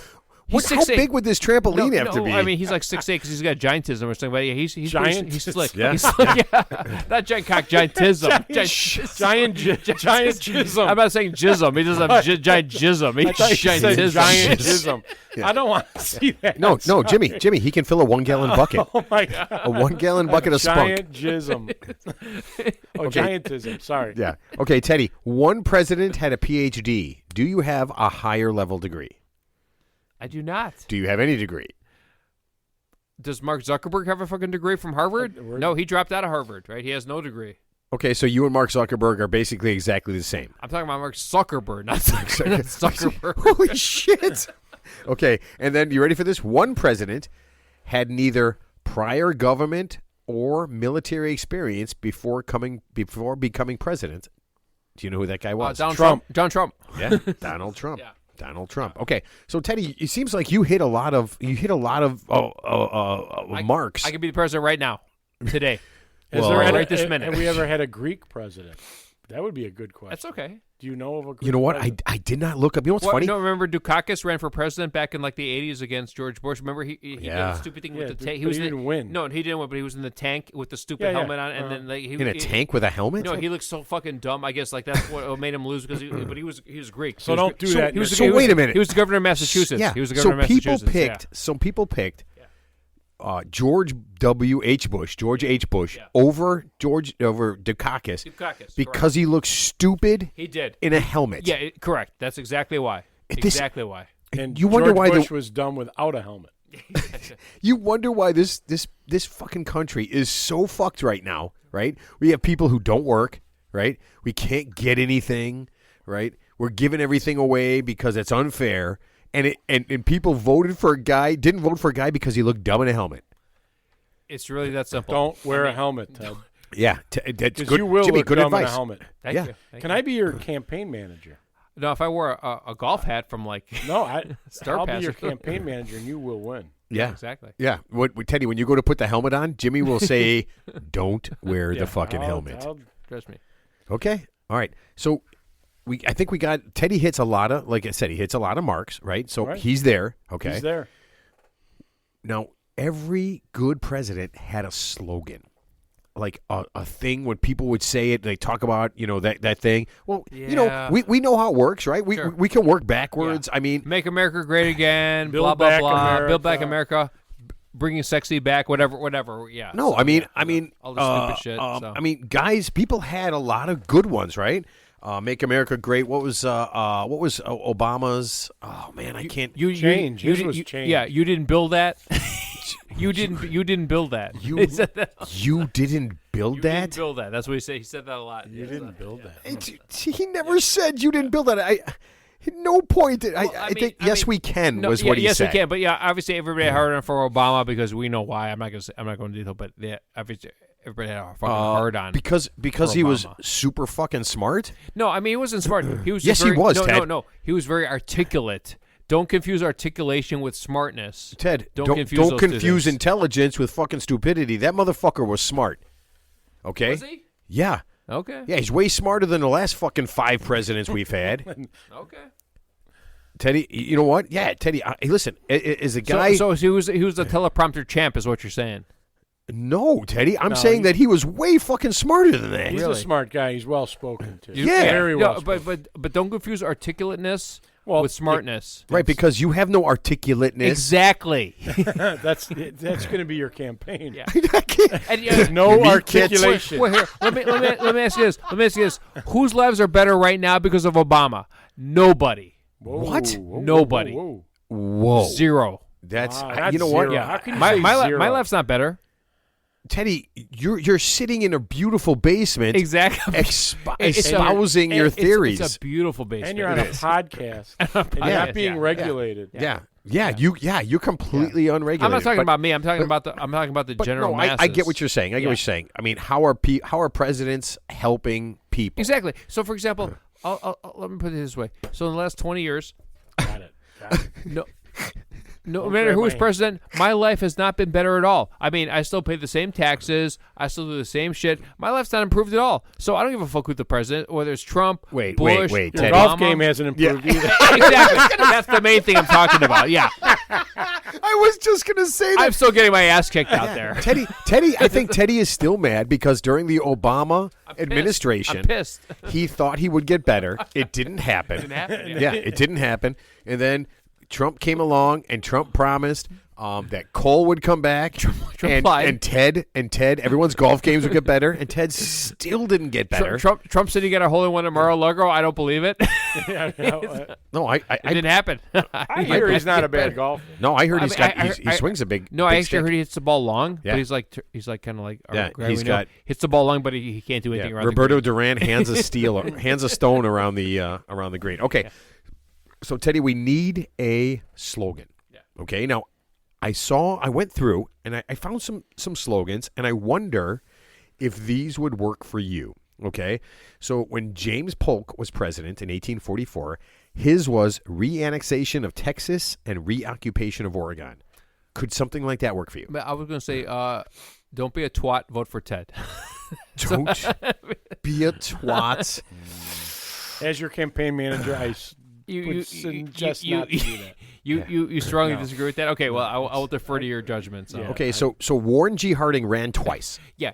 How 6'8". big would this trampoline have to be? I mean, he's like 6'8" because he's got giantism or something. But yeah, he's Giant- He's slick. Yeah. He's slick. Yeah. Not giant cock, giantism. giant jism. I'm not saying jism. He doesn't have giant jism. I He's thought you said giantism. giant jism. Yeah. I don't want to see that. no, Jimmy, he can fill a 1-gallon bucket. Oh my god. A 1-gallon bucket of spunk. Giant jism. Giantism. Sorry. Yeah. Okay, Teddy. One president had a PhD. Do you have a higher level degree? I do not. Do you have any degree? Does Mark Zuckerberg have a fucking degree from Harvard? No, he dropped out of Harvard, right? He has no degree. Okay, so you and Mark Zuckerberg are basically exactly the same. I'm talking about Mark Zuckerberg, not Zuckerberg. Holy shit. Okay, and then you ready for this? One president had neither prior government or military experience before becoming president. Do you know who that guy was? Donald Trump. John Trump. Yeah, Donald Trump. Yeah. Donald Trump. Okay, so Teddy, it seems like you hit a lot of marks. I could be the president right now, today. Has there right this minute. Have we ever had a Greek president? That would be a good question. That's okay. Do you know of a Greek You know what? president? I did not look up. You know what's funny? No, remember Dukakis ran for president back in like the 80s against George Bush. Remember he did Yeah. a stupid thing Yeah, with the but tank. he didn't win. No, he didn't win, but he was in the tank with the stupid Yeah, yeah. helmet on, and then like In a tank with a helmet? No, he looked so fucking dumb. I guess like that's what made him lose because but he was Greek. So He was don't Gre- do that. He was, So he was- wait a minute. He was the governor of Massachusetts. Yeah. He was the governor of people Massachusetts. picked. Some people picked George H. Bush over Dukakis Dukakis, because he looked stupid He did. in a helmet. Yeah, correct. That's exactly why. Exactly why. And You wonder George why Bush was dumb without a helmet. You wonder why this fucking country is so fucked right now, right? We have people who don't work, right? We can't get anything, right? We're giving everything away because it's unfair, and people voted for a guy, didn't vote for a guy because he looked dumb in a helmet. It's really that simple. Don't wear a helmet, Ted. Yeah, that's Because good. you will Jimmy, look good dumb advice. in a helmet. Thank Yeah. you. Thank Can you. I be your campaign manager? No, if I wore a golf hat from like No, Star I'll Passer. be your campaign manager, and you will win. Yeah, exactly. yeah. Teddy, when you go to put the helmet on, Jimmy will say, "Don't wear the fucking helmet." Trust me. Okay, all right. So I think we got Teddy hits a lot of, like I said, he hits a lot of marks, right? So Right. he's there. Okay, He's there. Now, every good president had a slogan, like a thing when people would say it, they talk about, that thing. Well, Yeah. we know how it works, right? Sure. We can work backwards. I mean, Make America great again. Build blah blah back blah. America. Build back America. Bringing sexy back. Whatever. Yeah. no, So, I mean, all the stupid shit. I mean, guys, people had a lot of good ones, right? Make America Great. What was Obama's? Oh man, I can't. Change. His was you- change. Yeah, you didn't build that. You didn't build that. You He said that. you didn't build You that. didn't build that. That's what he said. He said that a lot. You didn't build that. He never said you didn't build that. No point. I think yes, we can No, was what he yes, said. we can. But yeah, obviously everybody had hard on for Obama because we know why. I'm not going to detail, but yeah, obviously everybody had a fucking hard on because for he was Obama. super fucking smart. No, I mean he wasn't smart. He was Yes, just very, he was, No, Ted. no. He was very articulate. Don't confuse articulation with smartness. Ted, Don't confuse those two confuse things. intelligence with fucking stupidity. That motherfucker was smart. Okay? Was he? Yeah. Okay. Yeah, he's way smarter than the last fucking 5 presidents we've had. Okay. Teddy, you know what? Yeah, Teddy, listen, is a guy... So he was the teleprompter champ, is what you're saying. No, Teddy, I'm No, saying that he was way fucking smarter than that. He's a smart guy. He's well spoken too. Yeah. Very well. But don't confuse articulateness with smartness. Right, because you have no articulateness. Exactly. that's going to be your campaign. Yeah. I can't- And, No You need articulation. Wait, here. Let me ask you this. Whose lives are better right now because of Obama? Nobody. Whoa, What? whoa, Nobody. whoa. Whoa. Zero. That's, Wow, that's you know what? zero. Yeah. How can you my say my, zero? my life's not better. Teddy, you're sitting in a beautiful basement Exactly. espousing your theories. It's a beautiful basement. And you're on a podcast. And you're Yeah. not being Yeah. regulated. You're completely unregulated. I'm not talking But- about me. I'm talking about the but general no, masses. I get what you're saying. I get what you're saying. I mean, how are presidents helping people? Exactly. So, for example, let me put it this way. So, in the last 20 years, Got it. no matter who is president, my life has not been better at all. I mean, I still pay the same taxes. I still do the same shit. My life's not improved at all. So I don't give a fuck who's the president, whether it's Trump, Wait, Bush, wait, Your Teddy. golf Obama. game hasn't improved either. Exactly. That's the main thing I'm talking about. Yeah. I was just gonna say that. I'm still getting my ass kicked out there. Teddy, I think Teddy is still mad because during the Obama administration, I'm pissed. he thought he would get better. It didn't happen. Didn't happen, yeah. Yeah, it didn't happen. And then Trump came along, and Trump promised that Cole would come back, Trump lied. and Ted, everyone's golf games would get better, and Ted still didn't get better. Trump said he got a hole in one at Mar-a-Lago. I don't believe it. No, It didn't happen. I hear he's not a bad golfer. No, I heard I he's mean, got. He swings a big. No, big I actually stick. heard he hits the ball long, Yeah. but he's like kind of like Yeah, Gary, he's we know. got- hits the ball long, but he can't do anything Yeah, around Roberto the Duran hands a stone around the green. Okay, so Teddy, we need a slogan. Yeah. Okay, now I went through and I found some slogans, and I wonder if these would work for you. Okay, so when James Polk was president in 1844, his was reannexation of Texas and reoccupation of Oregon. Could something like that work for you? But I was going to say, don't be a twat. Vote for Ted. Don't be a twat. As your campaign manager, I would suggest not to do that. You strongly disagree with that? Okay, well, I will defer to your judgment. So. Yeah. Okay, so Warren G. Harding ran twice. Yeah,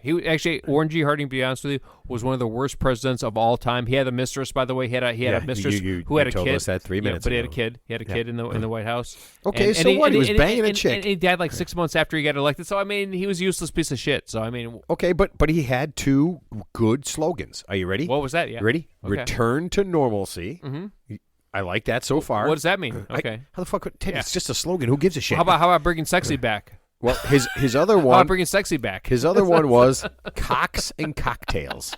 Warren G. Harding, to be honest with you, was one of the worst presidents of all time. He had a mistress, by the way. He had a mistress who had a told kid. us that 3 minutes but ago. he had a kid. He had a kid in the White House. Okay, so what? He was banging a chick. And he died like 6 months after he got elected. So I mean, he was a useless piece of shit. So I mean, okay, but he had 2 good slogans. Are you ready? What was that? Yeah. You ready? Okay. Return to normalcy. Mm-hmm. I like that so far. What does that mean? Okay. How the fuck? Ted, it's just a slogan. Who gives a shit? How about bringing sexy back? Well, his other How about one. bringing sexy back? His other one was cocks and cocktails.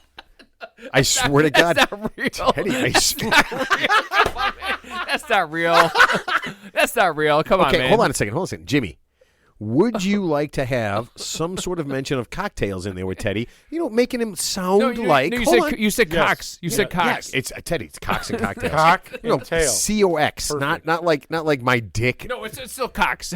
I swear to God, That's not real. Teddy, I swear. That's not real. That's not real. Come on, Okay, man. hold on a second. Jimmy, would you like to have some sort of mention of cocktails in there with Teddy? You know, making him sound like. You said Yes. Cox. You said Cox. Yes, it's Teddy. It's cocks and cocktails. Cock You know, and tail. COX, not like my dick. No, it's still Cox.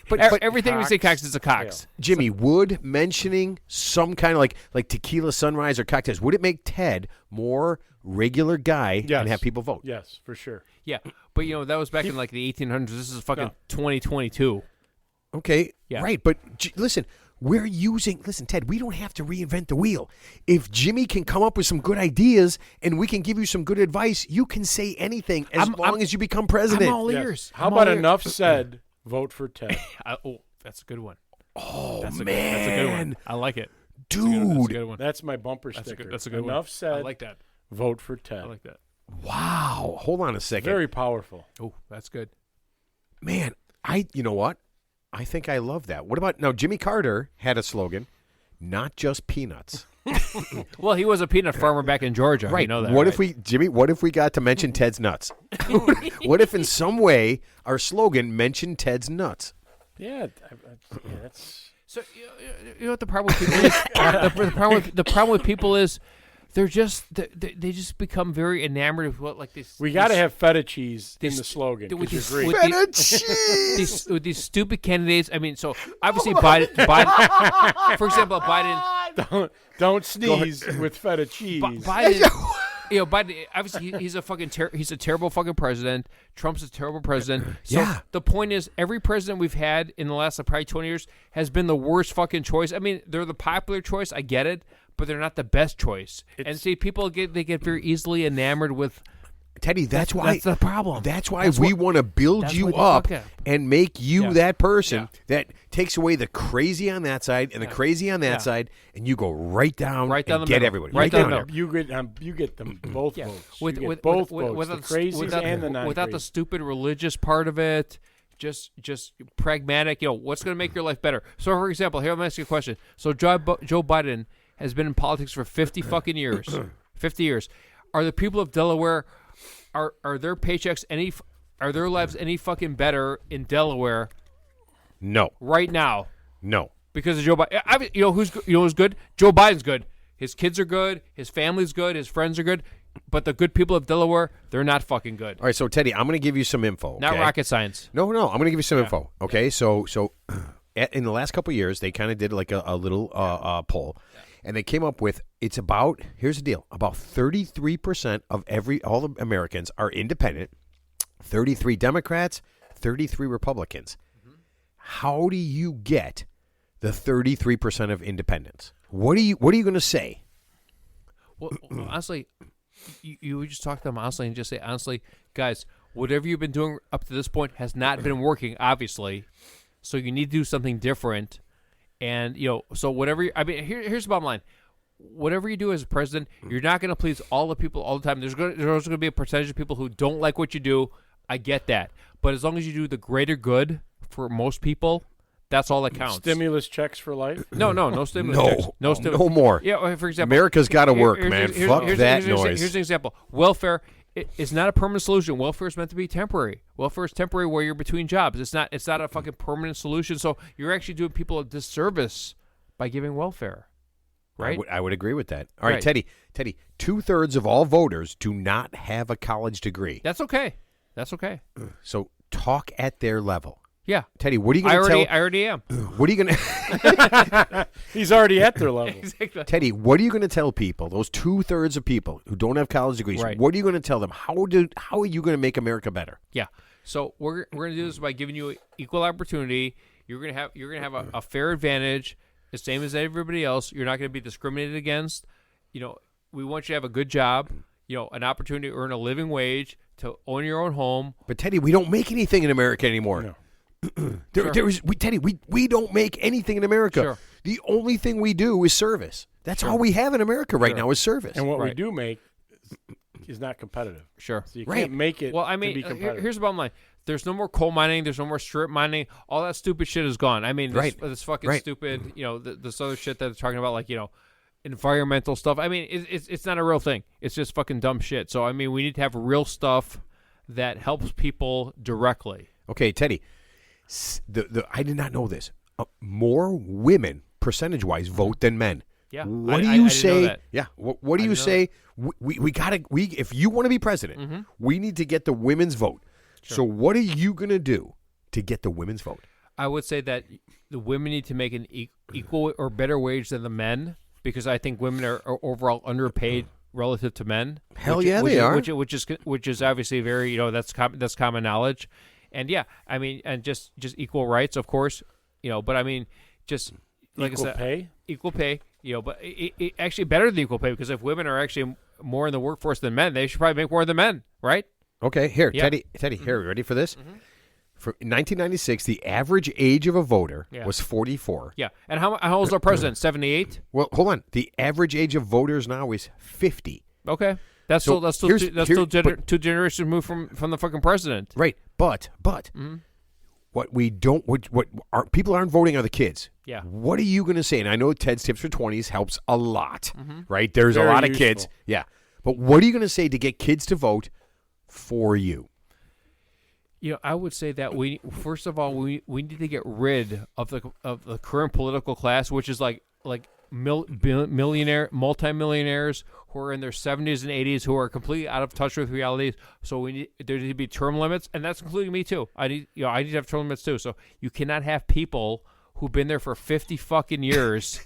But everything we say Cox is a Cox. Jimmy, would mentioning some kind of like tequila sunrise or cocktails, would it make Ted more regular guy Yes. and have people vote? Yes, for sure. Yeah, but that was back in like the 1800s. This is fucking 2022. Okay, Yeah. right. But listen, listen, Ted, we don't have to reinvent the wheel. If Jimmy can come up with some good ideas and we can give you some good advice, you can say anything as long as you become president. I'm all Yes. ears. How I'm about all ears. enough said? Vote for Ted. That's a good one. Oh, That's a man. good one. I like it. Dude. That's a good one. That's my bumper sticker. That's a good one. Enough said. I like that. Vote for Ted. I like that. Wow. Hold on a second. Very powerful. Oh, that's good. Man, you know what? I think I love that. What about now? Jimmy Carter had a slogan, not just peanuts. Well, he was a peanut farmer back in Georgia. Right. You know that. What right? if we, Jimmy? What if we got to mention Ted's nuts? What if in some way our slogan mentioned Ted's nuts? Yeah, that's. So you know what the problem with people is? the problem with people is they just become very enamored of what like this. We got to have feta cheese in this- the slogan. with Would you this- agree? with Feta cheese. with these stupid candidates. I mean, so obviously Biden, for example, Biden. Don't sneeze with feta cheese. Biden, Biden. Obviously, he's a fucking. He's a terrible fucking president. Trump's a terrible president. So Yeah. the point is, every president we've had in the last probably 20 years has been the worst fucking choice. I mean, they're the popular choice. I get it, but they're not the best choice. And see, people get very easily enamored with. Teddy, that's why That's the problem. That's why we want to build that's you why they up fuck up. and make you Yeah. that person Yeah. that takes away the crazy on that side and the crazy on that Yeah. side, and you go right down Right down and the get middle. everybody. Right down the there. middle. You get them both Yeah. votes. With, you get with, both with, votes, without, the crazies without, and the non-crazies. without the stupid religious part of it, just pragmatic. What's going to make your life better? So, for example, here, let me ask you a question. So, Joe Biden has been in politics for 50 fucking years. 50 years. Are the people of Delaware, are their paychecks are their lives any fucking better in Delaware No, right now no. because of Joe Biden? Who's good? Joe Biden's good. His kids are good. His family's good. His friends are good. But the good people of Delaware, they're not fucking good. All right, so Teddy, I'm going to give you some info. Not okay? rocket science. No, I'm going to give you some info. Okay, so in the last couple of years, they kind of did like a little poll, and they came up with here's the deal: about 33% of all the Americans are independent, 33 Democrats, 33 Republicans. Mm-hmm. How do you get the 33% of independents? What are you going to say? Well, honestly, you would just talk to them honestly and just say, honestly, guys, whatever you've been doing up to this point has not been working, obviously. So you need to do something different. And, so whatever, here's the bottom line. Whatever you do as a president, you're not going to please all the people all the time. There's also going to be a percentage of people who don't like what you do. I get that. But as long as you do the greater good for most people, that's all that counts. Stimulus checks for life? No stimulus checks. No more. Yeah, for example. America's got to work, man. Fuck that noise. Here's an example. Welfare is not a permanent solution. Welfare is meant to be temporary. Welfare is temporary where you're between jobs. It's not a fucking permanent solution. So you're actually doing people a disservice by giving welfare. right? I would agree with that. All right, Right. Teddy, 2/3 of all voters do not have a college degree. That's okay. That's okay. So talk at their level. Yeah. Teddy, what are you going to tell? I already am. What are you going to? He's already at their level. Exactly. Teddy, what are you going to tell people? Those 2/3 of people who don't have college degrees. Right. What are you going to tell them? How are you going to make America better? Yeah. So we're going to do this by giving you equal opportunity. You're going to have a fair advantage, the same as everybody else. You're not going to be discriminated against. We want you to have a good job. An opportunity to earn a living wage, to own your own home. But Teddy, we don't make anything in America anymore. No. Teddy, we don't make anything in America. Sure. The only thing we do is service. That's all we have in America right now is service. And what we Right. do make is not competitive. Sure. So you Right. can't make it Well, I to mean, be competitive. here's the bottom line. There's no more coal mining. There's no more strip mining. All that stupid shit is gone. I mean, this fucking Right. stupid, this other shit that they're talking about, like, environmental stuff. I mean, it's not a real thing. It's just fucking dumb shit. So, I mean, we need to have real stuff that helps people directly. Okay, Teddy, I did not know this. More women, percentage-wise, vote than men. Yeah. What do I you didn't say? know that. Yeah. What do you say? We gotta. If you want to be president, we need to get the women's vote. Sure. So what are you gonna do to get the women's vote? I would say that the women need to make an equal or better wage than the men, because I think women are overall underpaid relative to men. Hell yeah, they are. Which is obviously very, that's common knowledge. And yeah, I mean, and just equal rights, of course, but I mean, just like Equal I said, pay? equal pay, but it actually better than equal pay, because if women are actually more in the workforce than men, they should probably make more than men, right? Okay, here, Yeah. Teddy, here, ready for this? For 1996, the average age of a voter Yeah. was 44. Yeah. And how old is our president? 78? Well, hold on. The average age of voters now is 50. Okay. That's So still two generations moved from the fucking president. Right, but what we don't, what our people aren't voting are the kids. Yeah. What are you going to say? And I know Ted's Tips for 20s helps a lot, right? There's Very a lot of useful. kids. Yeah. But what are you going to say to get kids to vote for you? I would say that first of all we need to get rid of the current political class, which is like multimillionaires who are in their 70s and 80s, who are completely out of touch with reality. So there need to be term limits, and that's including me too. I need to have term limits too. So you cannot have people who've been there for 50 fucking years,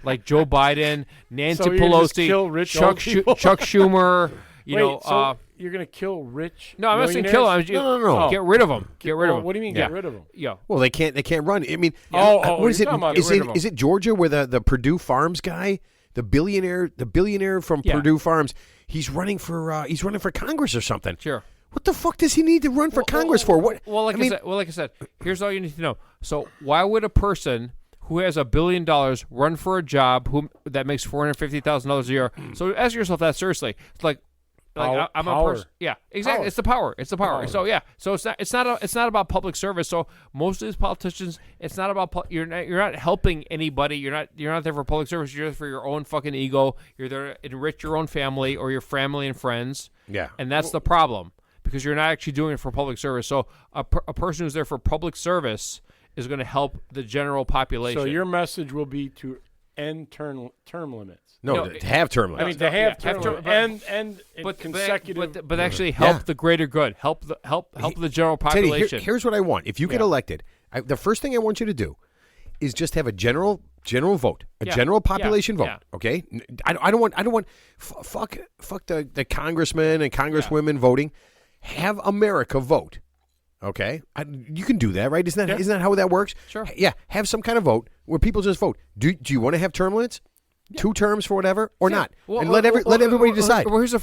like Joe Biden, Nancy So you're gonna just Pelosi, kill rich old people? Chuck Schumer. So you're going to kill rich No, I'm not saying kill them. No. Get rid of them. Get rid of them. What do you mean Yeah. get rid of them? Yeah. Well, they can't run. I mean, Oh, what is you're it? talking about Is get rid of it 'em. is it Georgia where the Purdue Farms guy, the billionaire from Yeah. Purdue Farms, he's running for Congress or something. Sure. What the fuck does he need to run for Congress for? What? Well, like I said, here's all you need to know. So, why would a person who has $1 billion run for a job that makes $450,000 a year? So, ask yourself that seriously. It's like I'm a Power. person. Yeah, exactly. Power. It's the power. It's the power. Power. So yeah. So it's not about public service. So most of these politicians, it's not about you're not helping anybody. You're not there for public service. You're there for your own fucking ego. You're there to enrich your own family or your family and friends. Yeah. And that's the problem, because you're not actually doing it for public service. So a person who's there for public service is going to help the general population. So your message will be to end term limits. No, to have term limits. I mean, to have term term- limits and consecutive. but actually help the greater good. Help the general Teddy, population. here's what I want. If you get elected, the first thing I want you to do is just have a general vote, general population vote. Yeah. Okay, I don't want fuck the congressmen and congresswomen voting. Have America vote. Okay, you can do that, right? Isn't that how that works? Sure. Yeah, have some kind of vote where people just vote. Do you want to have term limits? 2 terms for whatever or not, and let everybody decide. Well, here's the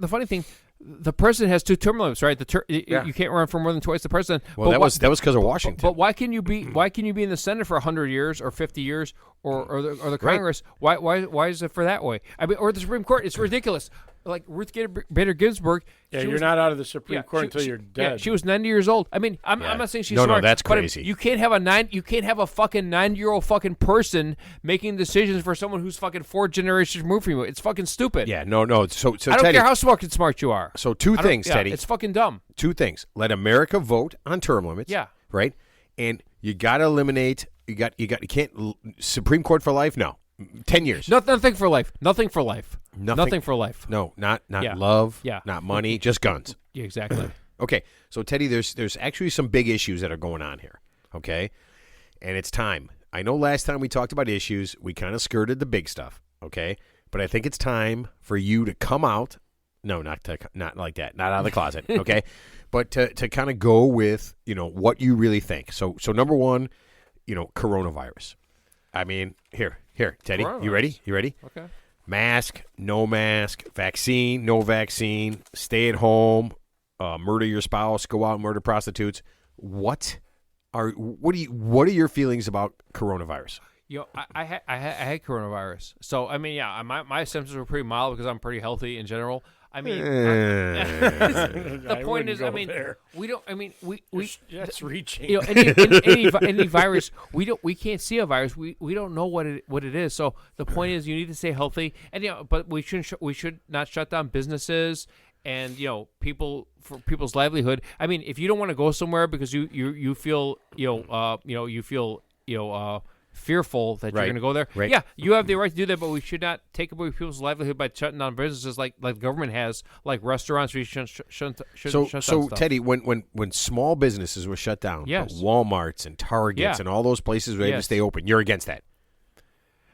funny thing: the president has 2 term limits, right? You can't run for more than twice the president. Well, that was because of Washington. But why can you be in the Senate for 100 years or 50 years or the Congress? Right. Why is it for that way? I mean, or the Supreme Court? It's ridiculous. Like Ruth Bader Ginsburg. Yeah, you're not out of the Supreme Court until you're dead. Yeah, she was 90 years old. I mean, I'm not saying she's No, smart. that's but crazy. You can't have a fucking 9-year-old fucking person making decisions for someone who's fucking 4 generations removed from you. It's fucking stupid. Yeah, no. So I don't Teddy, care how fucking smart you are. So 2 things, Teddy. It's fucking dumb. 2 things. Let America vote on term limits. Yeah. Right? And you got to eliminate you can't Supreme Court for life? No. 10 years. Nothing for life. Nothing for life. Nothing for life. No, not love. Yeah. Not money. Just guns. Yeah, exactly. Okay, so Teddy, there's actually some big issues that are going on here. Okay, and it's time. I know last time we talked about issues, we kind of skirted the big stuff. Okay, but I think it's time for you to come out. No, not like that. Not out of the closet. Okay, but to kind of go with what you really think. So number one, coronavirus. I mean, here, Teddy, you ready? Okay. Mask, no mask, vaccine, no vaccine, stay at home, murder your spouse, go out and murder prostitutes. What are your feelings about coronavirus? I had coronavirus. So I mean, yeah, my symptoms were pretty mild because I'm pretty healthy in general. I mean, the point is, I mean, there. We don't. I mean, we that's reaching. Any virus, we can't see a virus. We don't know what it is. So the point is, you need to stay healthy, and but we should not shut down businesses and people's livelihood. I mean, if you don't want to go somewhere because you feel fearful that you're going to go there. Right. Yeah, you have the right to do that, but we should not take away people's livelihood by shutting down businesses like the government has, like restaurants. We shouldn't shut down stuff. Teddy, when small businesses were shut down, yes. Walmarts and Targets and all those places were able to stay open, you're against that.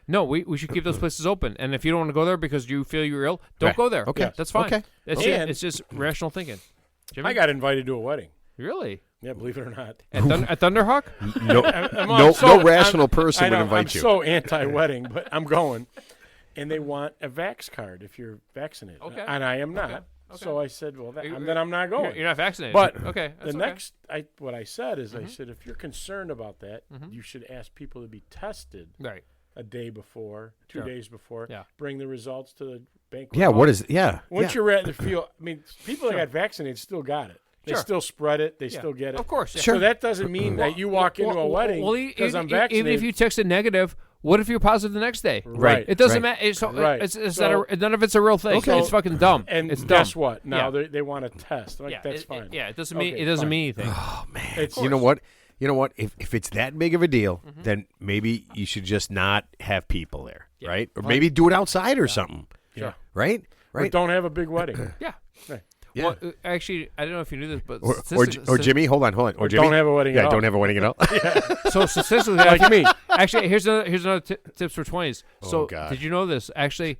No, we should keep those places open. And if you don't want to go there because you feel you're ill, don't go there. Okay, that's fine. Okay, it's just rational thinking. Jimmy? I got invited to a wedding. Really? Yeah, believe it or not. At Thunderhawk? No rational person would invite you. I'm so anti-wedding, but I'm going. And they want a vax card if you're vaccinated. Okay. And I am not. Okay. So I said, well, then I'm not going. You're not vaccinated. But okay, what I said is, I said, if you're concerned about that, you should ask people to be tested a day before, 2 days before. Yeah. Bring the results to the banquet. Yeah, what is – yeah. Once you're ready to feel – I mean, people that got vaccinated still got it. They still spread it. They still get it. Of course. Yeah. So that doesn't mean that you walk into a wedding because I'm vaccinated. Even if you tested negative, what if you're positive the next day? Right. It doesn't matter. None of it's a real thing. Okay. It's fucking dumb. And it's guess dumb. what? Now they want to test. That's fine. It doesn't mean anything. Oh, man. You know what? If it's that big of a deal, then maybe you should just not have people there, right? Or maybe do it outside or something. Yeah. Right? Or don't have a big wedding. Yeah. Right. Yeah. Well, actually, I don't know if you knew this, but or Jimmy, hold on. Or Jimmy, don't have a wedding. Yeah, don't have a wedding at all. So statistically, like me. Actually, here's another tips for 20s. So God. Did you know this? Actually,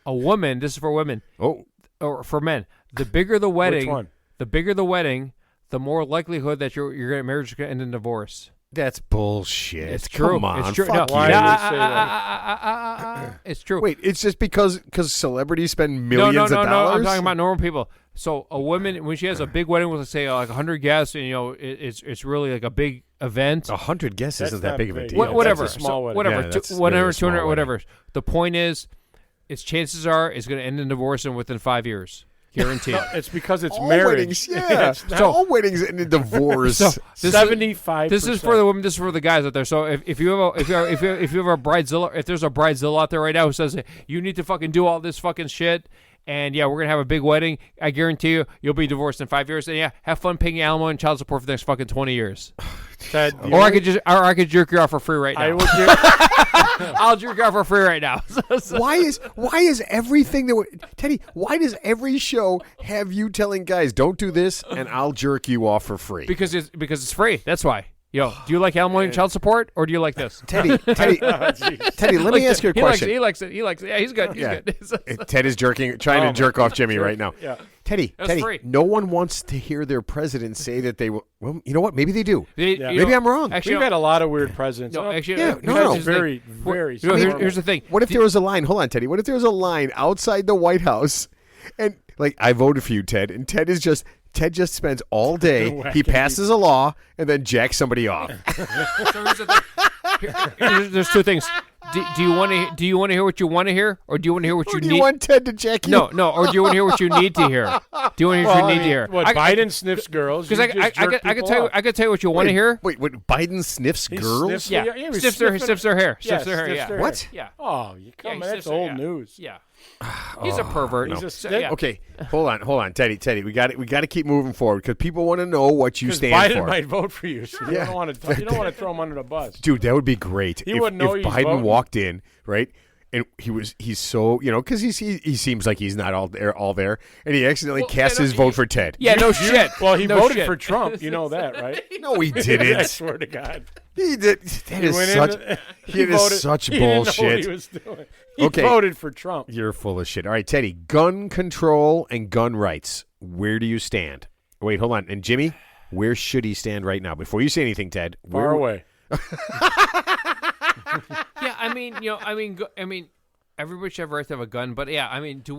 a woman. This is for women. Oh, or for men. The bigger the wedding, Which one? The bigger the wedding, the more likelihood that your marriage is going to end in divorce. that's bullshit. It's true. Come on, it's true. fuck No, Why you. do you say that? It's true. Wait, it's just because celebrities spend millions of dollars? No. I'm talking about normal people. So a woman, when she has a big wedding with, let's say, like 100 guests, and it's really like a big event. 100 guests isn't that not big of a big. deal. Whatever. That's a small wedding. Whatever. Yeah, that's whatever. really a small 200. wedding. Whatever. The point is, its chances are it's going to end in divorce within 5 years. Guaranteed. It's because it's All marriage. weddings, yeah. All weddings end in divorce. So, 75%. This is for the women. This is for the guys out there. So if you have a bridezilla, if there's a bridezilla out there right now who says you need to fucking do all this fucking shit, and yeah, we're gonna have a big wedding, I guarantee you'll be divorced in 5 years. And yeah, have fun paying alimony and child support for the next fucking 20 years. Ted, I could jerk you off for free right now. I'll jerk you off for free right now. Why is everything Teddy? Why does every show have you telling guys don't do this and I'll jerk you off for free? Because it's free. That's why. Yo, do you like alimony and child support, or do you like this? Teddy, let me ask you a question. He likes it. Yeah, he's good. He's good. Ted is trying to jerk off Jimmy right now. Yeah. Teddy, free. no one wants to hear their president say that they will. Well, you know what? Maybe they do. Maybe I'm wrong. Actually, We've had a lot of weird presidents. No, actually, no. Very, very. Here's the thing. What if there was a line? Hold on, Teddy. What if there was a line outside the White House, and like I voted for you, Ted, and Ted just spends all day. He passes a law and then jacks somebody off. So here's the thing. There's two things. Do you want to hear what you want to hear, or do you want to hear what you need? Do you want Ted to jack you? No. Or do you want to hear what you need to hear? Do you want to hear what you need to hear? What, Biden sniffs girls? Because I could tell you what you want to hear. Wait, Biden sniffs girls? Yeah, sniffs their hair. Sniffs their hair. Yeah. What? Yeah. Oh, you come. That's old news. Yeah. He's a pervert. Okay, hold on, Teddy. We got to keep moving forward because people want to know what you stand Biden for. Biden might vote for you. So you don't want to throw him under the bus, dude. That would be great. He wouldn't know if he's Biden voting. walked in, right, And he's so, because he seems like he's not all there, and he accidentally cast his vote for Ted. Yeah, no shit. Well, he voted for Trump. You know that, right? No, he didn't. I swear to God. He did. That is such he bullshit. Didn't know what he was doing. He voted for Trump. You're full of shit. All right, Teddy, gun control and gun rights. Where do you stand? Wait, hold on. And Jimmy, where should he stand right now? Before you say anything, Ted. Far away. Yeah, I mean, everybody should have a right to have a gun, but yeah, I mean, do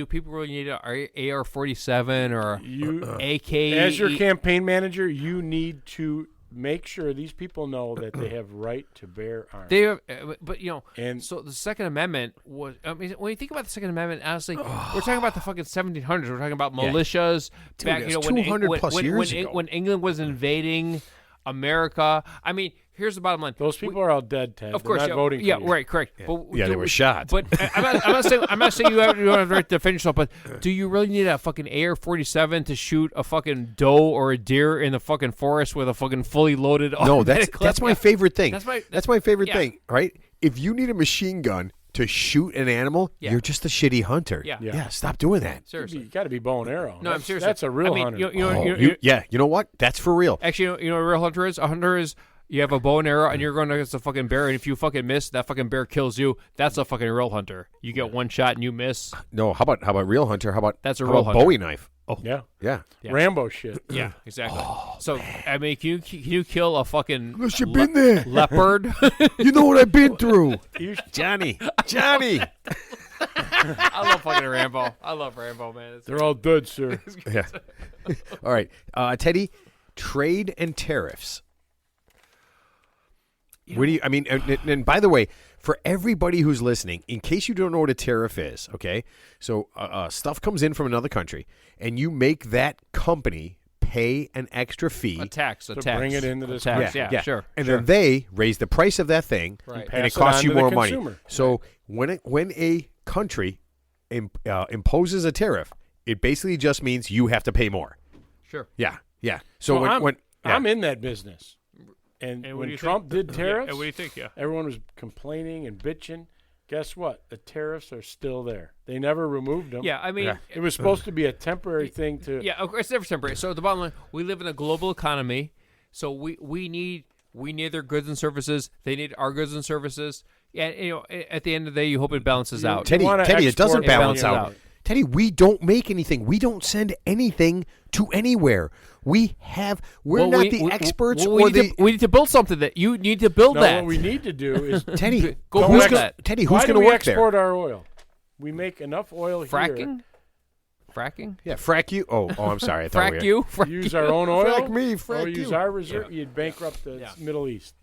people really need an AR-47 or AK? As your campaign manager, you need to make sure these people know that they have right to bear arms. They have, but so the Second Amendment was. I mean, when you think about the Second Amendment, honestly, we're talking about the fucking 1700s. We're talking about militias back, 200 plus years ago. When England was invading America. I mean, here's the bottom line. Those people are all dead, Ted. Of course, they're not voting for you. Right, correct. Yeah, but they were shot. But I'm not saying you don't have the right to defend yourself, but do you really need a fucking AR-47 to shoot a fucking doe or a deer in the fucking forest with a fucking fully loaded automatic clip? That's my favorite thing. That's my favorite thing, right? If you need a machine gun to shoot an animal, you're just a shitty hunter. Yeah, stop doing that. Seriously. You got to be bow and arrow. No, I'm serious. That's a real hunter. You know what? That's for real. Actually, you know what a real hunter is? A hunter is you have a bow and arrow and you're going against a fucking bear, and if you fucking miss, that fucking bear kills you. That's a fucking real hunter. You get one shot and you miss. No, how about real hunter? How about that's a real hunter. Bowie knife? Oh yeah. Yeah. Rambo shit. Yeah, exactly. So I mean, can you kill a fucking unless you've been there leopard? You know what I've been through, Johnny. I love fucking Rambo. I love Rambo, man. They're all dead, sir. Yeah. All right, Teddy. Trade and tariffs. What do you? I mean, and by the way, for everybody who's listening, in case you don't know what a tariff is, okay? So stuff comes in from another country, and you make that company pay an extra fee. A tax. To bring it into this tax. country. Yeah, sure. And then they raise the price of that thing, and it costs you more money. So when a country imposes a tariff, it basically just means you have to pay more. Sure. Yeah. So I'm in that business. And when Trump did tariffs, what do you think? Yeah, everyone was complaining and bitching. Guess what? The tariffs are still there. They never removed them. Yeah, I mean, it was supposed to be a temporary thing to. Yeah, it's never temporary. So the bottom line, we live in a global economy, so we need their goods and services. They need our goods and services. And at the end of the day, you hope it balances out. Teddy, it doesn't balance out. Teddy, we don't make anything. We don't send anything to anywhere. We're not the experts. We need to build something that you need to build that. What we need to do is Teddy. Who's going to work there? We export our oil. We make enough oil here. Fracking? Yeah, frack you. Oh, I'm sorry. I thought use our own oil. Frack me. Frack or you. Use our reserve. You'd bankrupt the Middle East.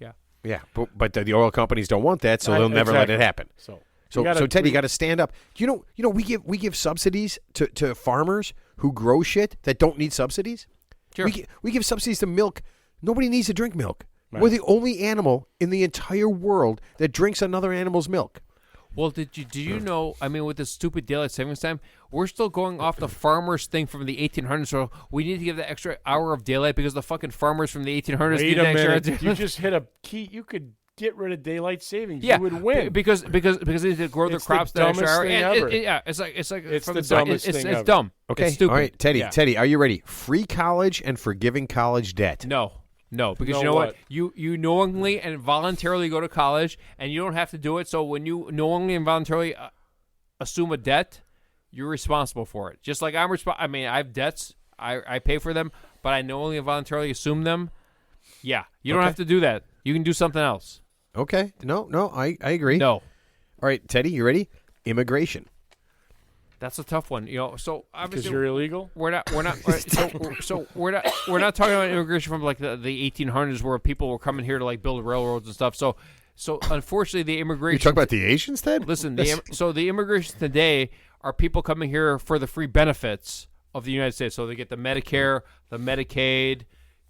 Yeah, but the oil companies don't want that, so they'll never let it happen. So Teddy, you got to stand up. You know, we give subsidies to farmers who grow shit that don't need subsidies. Sure. We give subsidies to milk. Nobody needs to drink milk. Right. We're the only animal in the entire world that drinks another animal's milk. Well, did you know? I mean, with this stupid daylight savings time, we're still going off the farmers thing from the 1800s. So we need to give that extra hour of daylight because the fucking farmers from the 1800s. Wait a minute! You just hit a key. You could get rid of daylight savings. Yeah, you would win because they need to grow their crops that extra hour. It's the dumbest thing ever. It's dumb. Okay, it's stupid. All right, Teddy, are you ready? Free college and forgiving college debt. No, because you know what? You knowingly and voluntarily go to college, and you don't have to do it. So when you knowingly and voluntarily assume a debt, you're responsible for it. Just like I'm responsible. I mean, I have debts. I pay for them, but I knowingly and voluntarily assume them. Yeah, you don't have to do that. You can do something else. Okay. No, I agree. No. All right, Teddy, you ready? Immigration. That's a tough one, So obviously, because you're illegal. We're not talking about immigration from like the 1800s where people were coming here to like build railroads and stuff. So unfortunately, the immigration. You talk about the Asians, Ted? Listen, the immigration today are people coming here for the free benefits of the United States. So they get the Medicare, the Medicaid.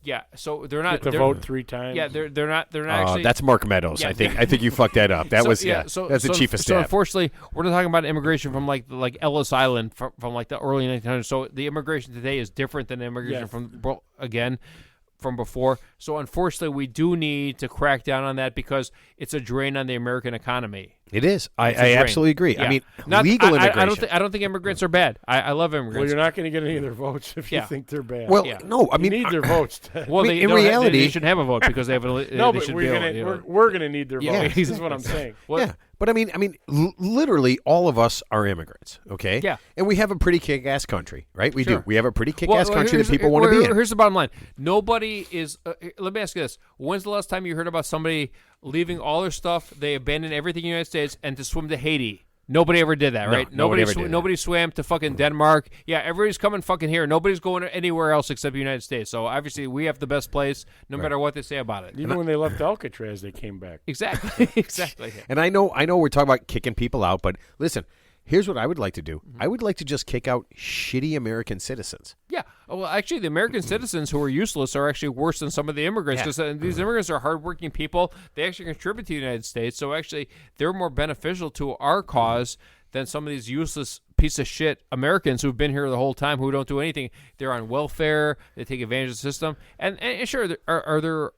Yeah, so they're not. Get to vote 3 times. Yeah, they're not actually. That's Mark Meadows. Yeah. I think you fucked that up. That's the chief of staff. So unfortunately, we're not talking about immigration from like Ellis Island from like the early 1900s. So the immigration today is different than the immigration from before. So unfortunately, we do need to crack down on that because it's a drain on the American economy. It is. I absolutely agree. Yeah. I mean, legal immigration. I don't think immigrants are bad. I love immigrants. Well, you're not going to get any of their votes if you think they're bad. Well, no, I mean, you need their votes. Well, in reality, they shouldn't have a vote because they have a. No, but we're going to need their votes. This is what I'm saying. Yeah. But I mean, literally, all of us are immigrants, okay? Yeah. And we have a pretty kick-ass country, right? We do. We have a pretty kick-ass country that people want to be in. Here's the bottom line: nobody is. Let me ask you this: when's the last time you heard about somebody leaving all their stuff, they abandoned everything in the United States, and to swim to Haiti? Nobody ever did that, right? No, nobody swam to fucking Denmark. Yeah, everybody's coming fucking here. Nobody's going anywhere else except the United States. So obviously we have the best place, no matter what they say about it. Even when they left Alcatraz, they came back. Exactly, exactly. And I know we're talking about kicking people out, but listen, here's what I would like to do. I would like to just kick out shitty American citizens. Yeah. Well, actually, the American citizens who are useless are actually worse than some of the immigrants because these immigrants are hardworking people. They actually contribute to the United States. So actually, they're more beneficial to our cause than some of these useless piece of shit Americans who've been here the whole time who don't do anything. They're on welfare. They take advantage of the system. And sure, are there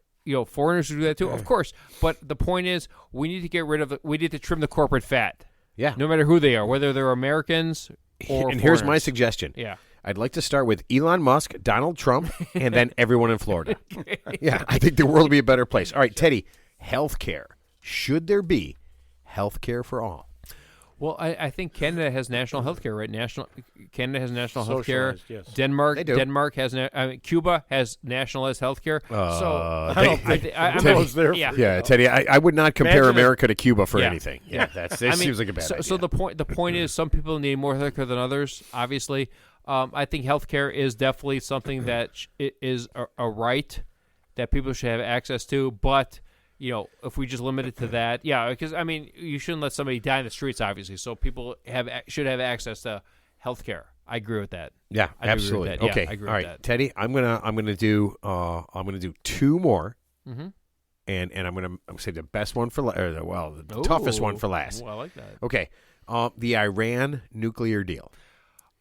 foreigners who do that too? Of course. But the point is, we need to get rid of we need to trim the corporate fat. Yeah. No matter who they are, whether they're Americans or And here's my suggestion. Yeah. I'd like to start with Elon Musk, Donald Trump, and then everyone in Florida. Yeah, I think the world will be a better place. All right, Teddy, health care. Should there be health care for all? Well, I think Canada has national health care, right? Canada has national health care. Yes. Denmark has Cuba has nationalized health care. I don't think Teddy's there. Yeah, Teddy, I would not compare America to Cuba for anything. Yeah, that seems like a bad idea. So the point is, some people need more health care than others. Obviously, I think health care is definitely something that is a right that people should have access to, but. If we just limit it to that, because you shouldn't let somebody die in the streets, obviously. So people should have access to health care. I agree with that. Yeah, absolutely. Agree with that. Okay, I agree all with right, that. Teddy, I'm gonna do two more, and I'm gonna say the best one for the toughest one for last. I like that. Okay, the Iran nuclear deal.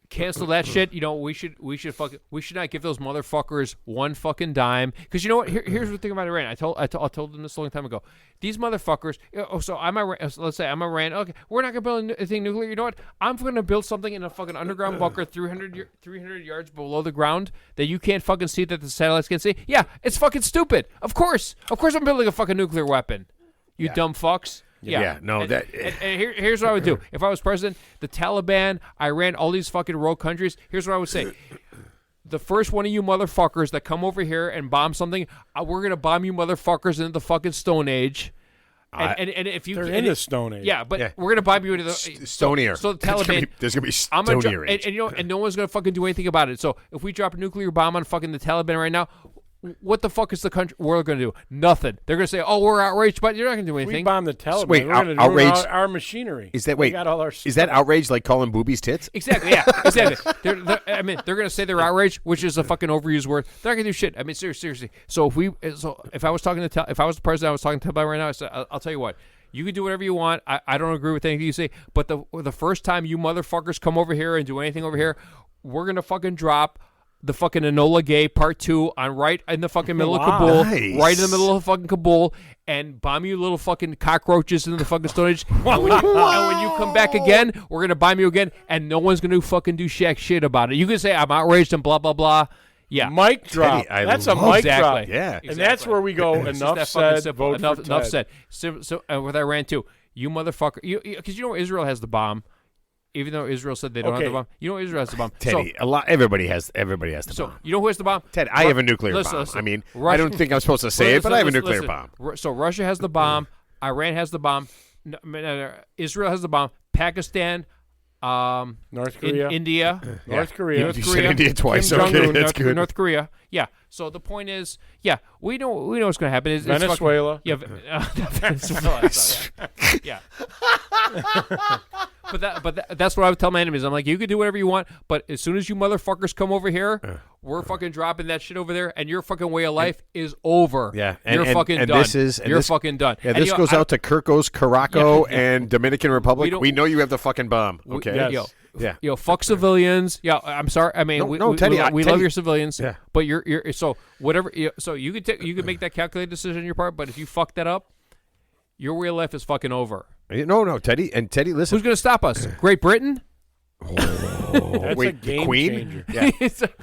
Cancel that shit. We should not give those motherfuckers one fucking dime. Because you know what? Here's the thing about Iran. I told them this a long time ago. These motherfuckers. So I'm Iran. Let's say I'm Iran. Okay, we're not gonna build anything nuclear. You know what? I'm gonna build something in a fucking underground bunker 300 yards below the ground that you can't fucking see, that the satellites can see. Yeah, it's fucking stupid. Of course I'm building a fucking nuclear weapon. You dumb fucks. Yeah. No. And here's what I would do if I was president. The Taliban, Iran, all these fucking rogue countries. Here's what I would say: the first one of you motherfuckers that come over here and bomb something, we're gonna bomb you motherfuckers into the fucking Stone Age. And if you they're in the Stone Age, we're gonna bomb you into the stonier. So the Taliban, there's gonna be stonier age. And no one's gonna fucking do anything about it. So if we drop a nuclear bomb on fucking the Taliban right now. What the fuck is the world going to do? Nothing. They're going to say, "Oh, we're outraged," but you're not going to do anything. We bomb the Taliban. Wait, we're going to ruin our machinery. Is that we got all our is that outrage like calling boobies tits? Exactly. Yeah. Exactly. They're going to say they're outraged, which is a fucking overused word. They're not going to do shit. I mean, seriously. So if I was if I was the president, I was talking to Taliban right now. I said, I'll tell you what. You can do whatever you want. I don't agree with anything you say. But the first time you motherfuckers come over here and do anything over here, we're going to fucking drop the fucking Enola Gay Part 2 on right in the fucking middle of Kabul, right in the middle of fucking Kabul, and bomb you little fucking cockroaches into the fucking Stone Age. And when you come back again, we're going to bomb you again, and no one's going to fucking do shit about it. You can say, I'm outraged and blah, blah, blah. Yeah. Mic drop. That's a mic drop. Yeah. And that's where we go, enough said, vote for Ted. Enough said. So with Iran, too, you motherfucker, because Israel has the bomb. Even though Israel said they don't have the bomb, Israel has the bomb. Teddy, everybody has the bomb. You know who has the bomm? Ted, I have a nuclear bomb. Listen, I mean, Russia, I don't think I'm supposed to say it, but I have a nuclear bomb. So Russia has the bomb. Iran has the bomb. Israel has the bomb. Pakistan, North Korea, India, North Korea. You said India twice. Okay, that's good. North Korea. Yeah. So the point is, we know what's going to happen. Venezuela. Venezuela. Yeah. But that's what I would tell my enemies. I'm like, you can do whatever you want, but as soon as you motherfuckers come over here, we're fucking dropping that shit over there, and your fucking way of life is over. Yeah, you're fucking done. You're fucking done. Yeah, this goes out to Kirkos, Caraco, and Dominican Republic. We know you have the fucking bomb. Okay. Fuck civilians. Yeah, I'm sorry. I mean, Teddy, we love your civilians. Yeah. But you're so whatever. So you could make that calculated decision on your part. But if you fuck that up, your way of life is fucking over. No, Teddy. And Teddy, listen. Who's going to stop us? Great Britain? That's wait, a game the Queen? changer. Yeah.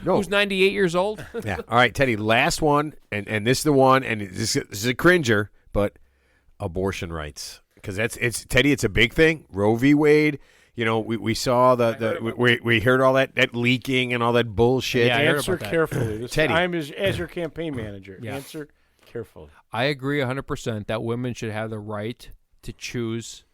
No. Who's 98 years old? Yeah. All right, Teddy, last one, and this is the one, and this is a cringer, but abortion rights. Because it's Teddy, it's a big thing. Roe v. Wade. You know, we saw we heard all that leaking and all that bullshit. Yeah, Answer carefully. Teddy. I'm as your campaign manager. Yeah. Answer carefully. I agree 100% that women should have the right to choose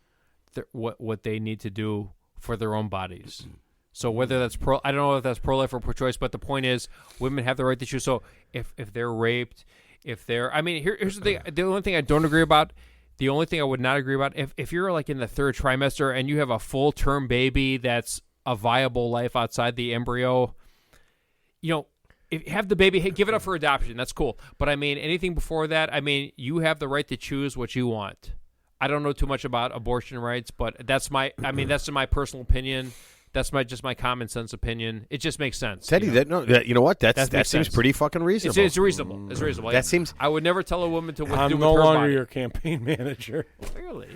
what they need to do for their own bodies. So whether that's I don't know if that's pro-life or pro-choice, but the point is women have the right to choose. So if they're raped, here's the thing. The only thing I don't agree about, the only thing I would not agree about, if you're like in the third trimester and you have a full-term baby that's a viable life outside the embryo, have the baby, give it up for adoption. That's cool. But I mean, anything before that, I mean, you have the right to choose what you want. I don't know too much about abortion rights, but that's my personal opinion. That's just my common sense opinion. It just makes sense. Teddy, you know what? That seems sense. pretty fucking reasonable. It's reasonable. It's reasonable. That seems. I would never tell a woman to do I'm with no her longer body. your campaign manager. Really?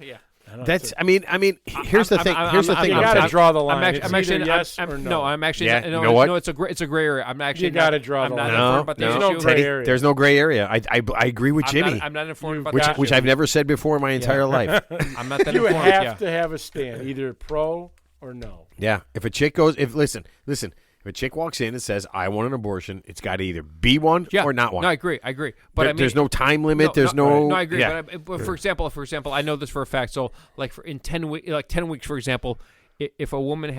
Yeah. That's. I mean. Here's the thing. Here's the thing. You got to draw the line. I'm actually yes or no. No, I'm actually. Yeah, no, you know what? No, it's a gray area. I'm actually. You got to draw the line. No, there's no gray area. There's no gray area. I agree with Jimmy. I'm not informed about which I've never said before in my entire life. I'm not that you informed. have Yeah. to have a stand, either pro or no. Yeah. If a chick goes, listen. If a chick walks in and says, "I want an abortion," it's got to either be one or not one. No, I agree. But there's no time limit. There's no. No, I agree. Yeah. But for example, I know this for a fact. So, like in 10 weeks, for example, if a woman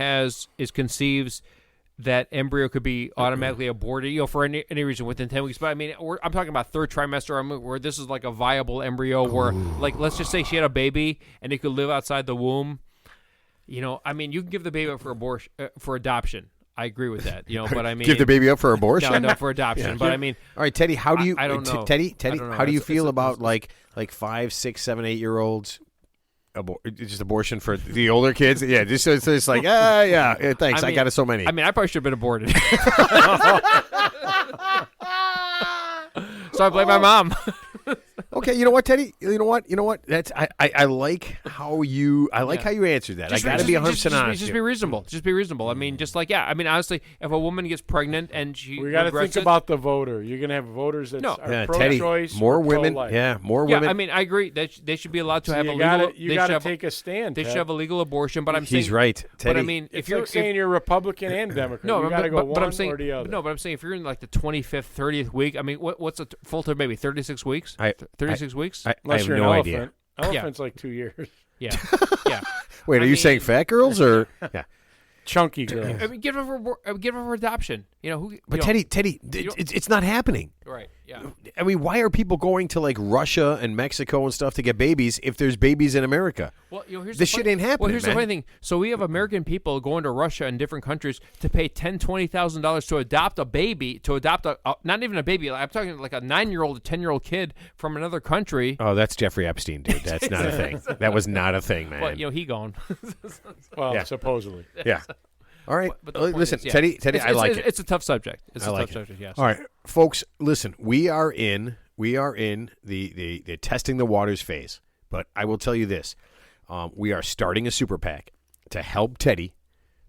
conceives, that embryo could be automatically aborted, for any reason within 10 weeks. But I mean, I'm talking about third trimester, where this is like a viable embryo, where like let's just say she had a baby and it could live outside the womb. I mean, you can give the baby up for adoption. I agree with that. But I mean, give the baby up for abortion. No, for adoption. Yeah. But I mean, all right, Teddy. How do you? I don't know. Teddy. How do you feel about it's, like 5, 6, 7, 8-year-olds? Just abortion for the older kids. Yeah, just it's like thanks. I got so many. I mean, I probably should have been aborted. So I blame my mom. Okay, you know what, Teddy? You know what? That's I like how you answered that. I got to be 100% honest. Just be reasonable. Just be reasonable. I mean, I mean, honestly, if a woman gets pregnant and we got to think about the voter. You're gonna have voters that are pro-choice, more women. Pro-life. Yeah, more women. Yeah, I mean, I agree that they should be allowed to have a legal. You got to take a stand. They should have a legal abortion. But I'm saying he's right, Teddy. But I mean, if you're saying you're Republican and Democrat, you got to go one or the other. No, but I'm saying if you're in like the 25th, 30th week, I mean, what's a full-term baby? 36 weeks? 36 weeks? I have no idea. Elephant's like 2 years. Yeah. Yeah. Wait, are you saying fat girls or yeah? Chunky girls. I mean, give her for adoption. But Teddy, it's not happening. Right. Yeah. I mean, why are people going to like Russia and Mexico and stuff to get babies if there's babies in America? Well, here's this shit ain't happening. Well, here's the funny thing. So we have American people going to Russia and different countries to pay $10,000-$20,000 to adopt a baby, not even a baby. I'm talking like a 9-year-old, a 10-year-old kid from another country. Oh, that's Jeffrey Epstein, dude. That's not a thing. That was not a thing, man. Well, he gone. Well, supposedly. Yeah. All right. But listen, is, Teddy, I like it. It's a tough subject. It's a tough subject, yes. All right, folks, listen, we are in the testing the waters phase. But I will tell you this. We are starting a super PAC to help Teddy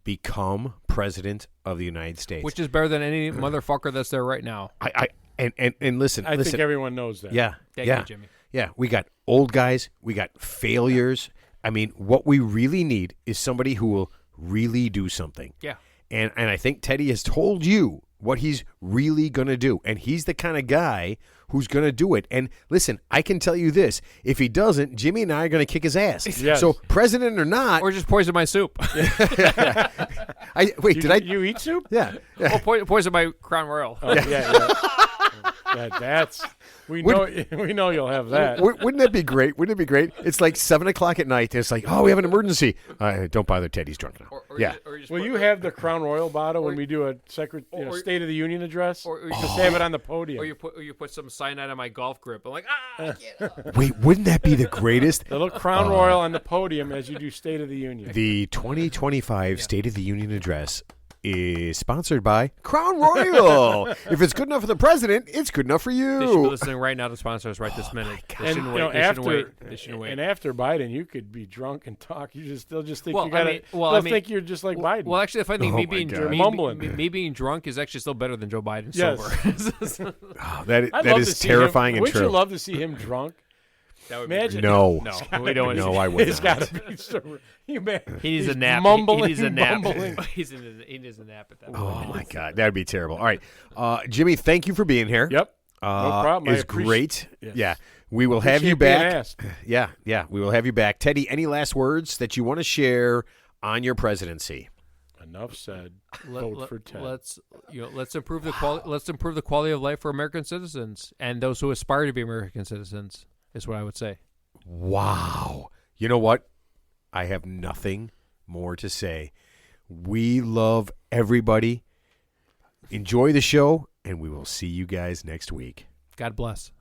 become president of the United States. Which is better than any motherfucker that's there right now. And listen. I think everyone knows that. Yeah. Thank you, Jimmy. Yeah, we got old guys. We got failures. I mean, what we really need is somebody who will really do something. Yeah. And I think Teddy has told you what he's really going to do. And he's the kind of guy who's going to do it. And listen, I can tell you this. If he doesn't, Jimmy and I are going to kick his ass. Yes. So president or not. Or just poison my soup. You eat soup? Yeah. Or poison my Crown Royal. Oh, yeah. We know you'll have that. Wouldn't that be great? Wouldn't it be great? It's like 7:00 at night. It's like, we have an emergency. Don't bother, Teddy's drunk now. Will you have the Crown Royal bottle when we do a State of the Union address? Or just have it on the podium. Or you put some cyanide on my golf grip. I'm like, I can't. Wait, wouldn't that be the greatest? The little Crown Royal on the podium as you do State of the Union. The 2025 State of the Union address is sponsored by Crown Royal. If it's good enough for the president, it's good enough for you. They should be listening right now to sponsor us right this minute. They shouldn't wait. They shouldn't wait. And after Biden, you could be drunk and talk. They'll just think think you're just like Biden. Well, actually, the funny thing, me being drunk is actually still better than Joe Biden sober. That is terrifying and true. Would you love to see him drunk? Imagine. No, we don't. No, I wouldn't. It's got to be so. He needs a nap. Mumbling, he needs a nap. mumbling. He needs a nap at that point. Oh my God, that'd be terrible. All right, Jimmy, thank you for being here. Yep, no problem. It's great. Yes. Yeah, we will have you back. Yeah, we will have you back. Teddy, any last words that you want to share on your presidency? Enough said. Vote for Ted. Let's improve the quality. Let's improve the quality of life for American citizens and those who aspire to be American citizens. Is what I would say. Wow. You know what? I have nothing more to say. We love everybody. Enjoy the show, and we will see you guys next week. God bless.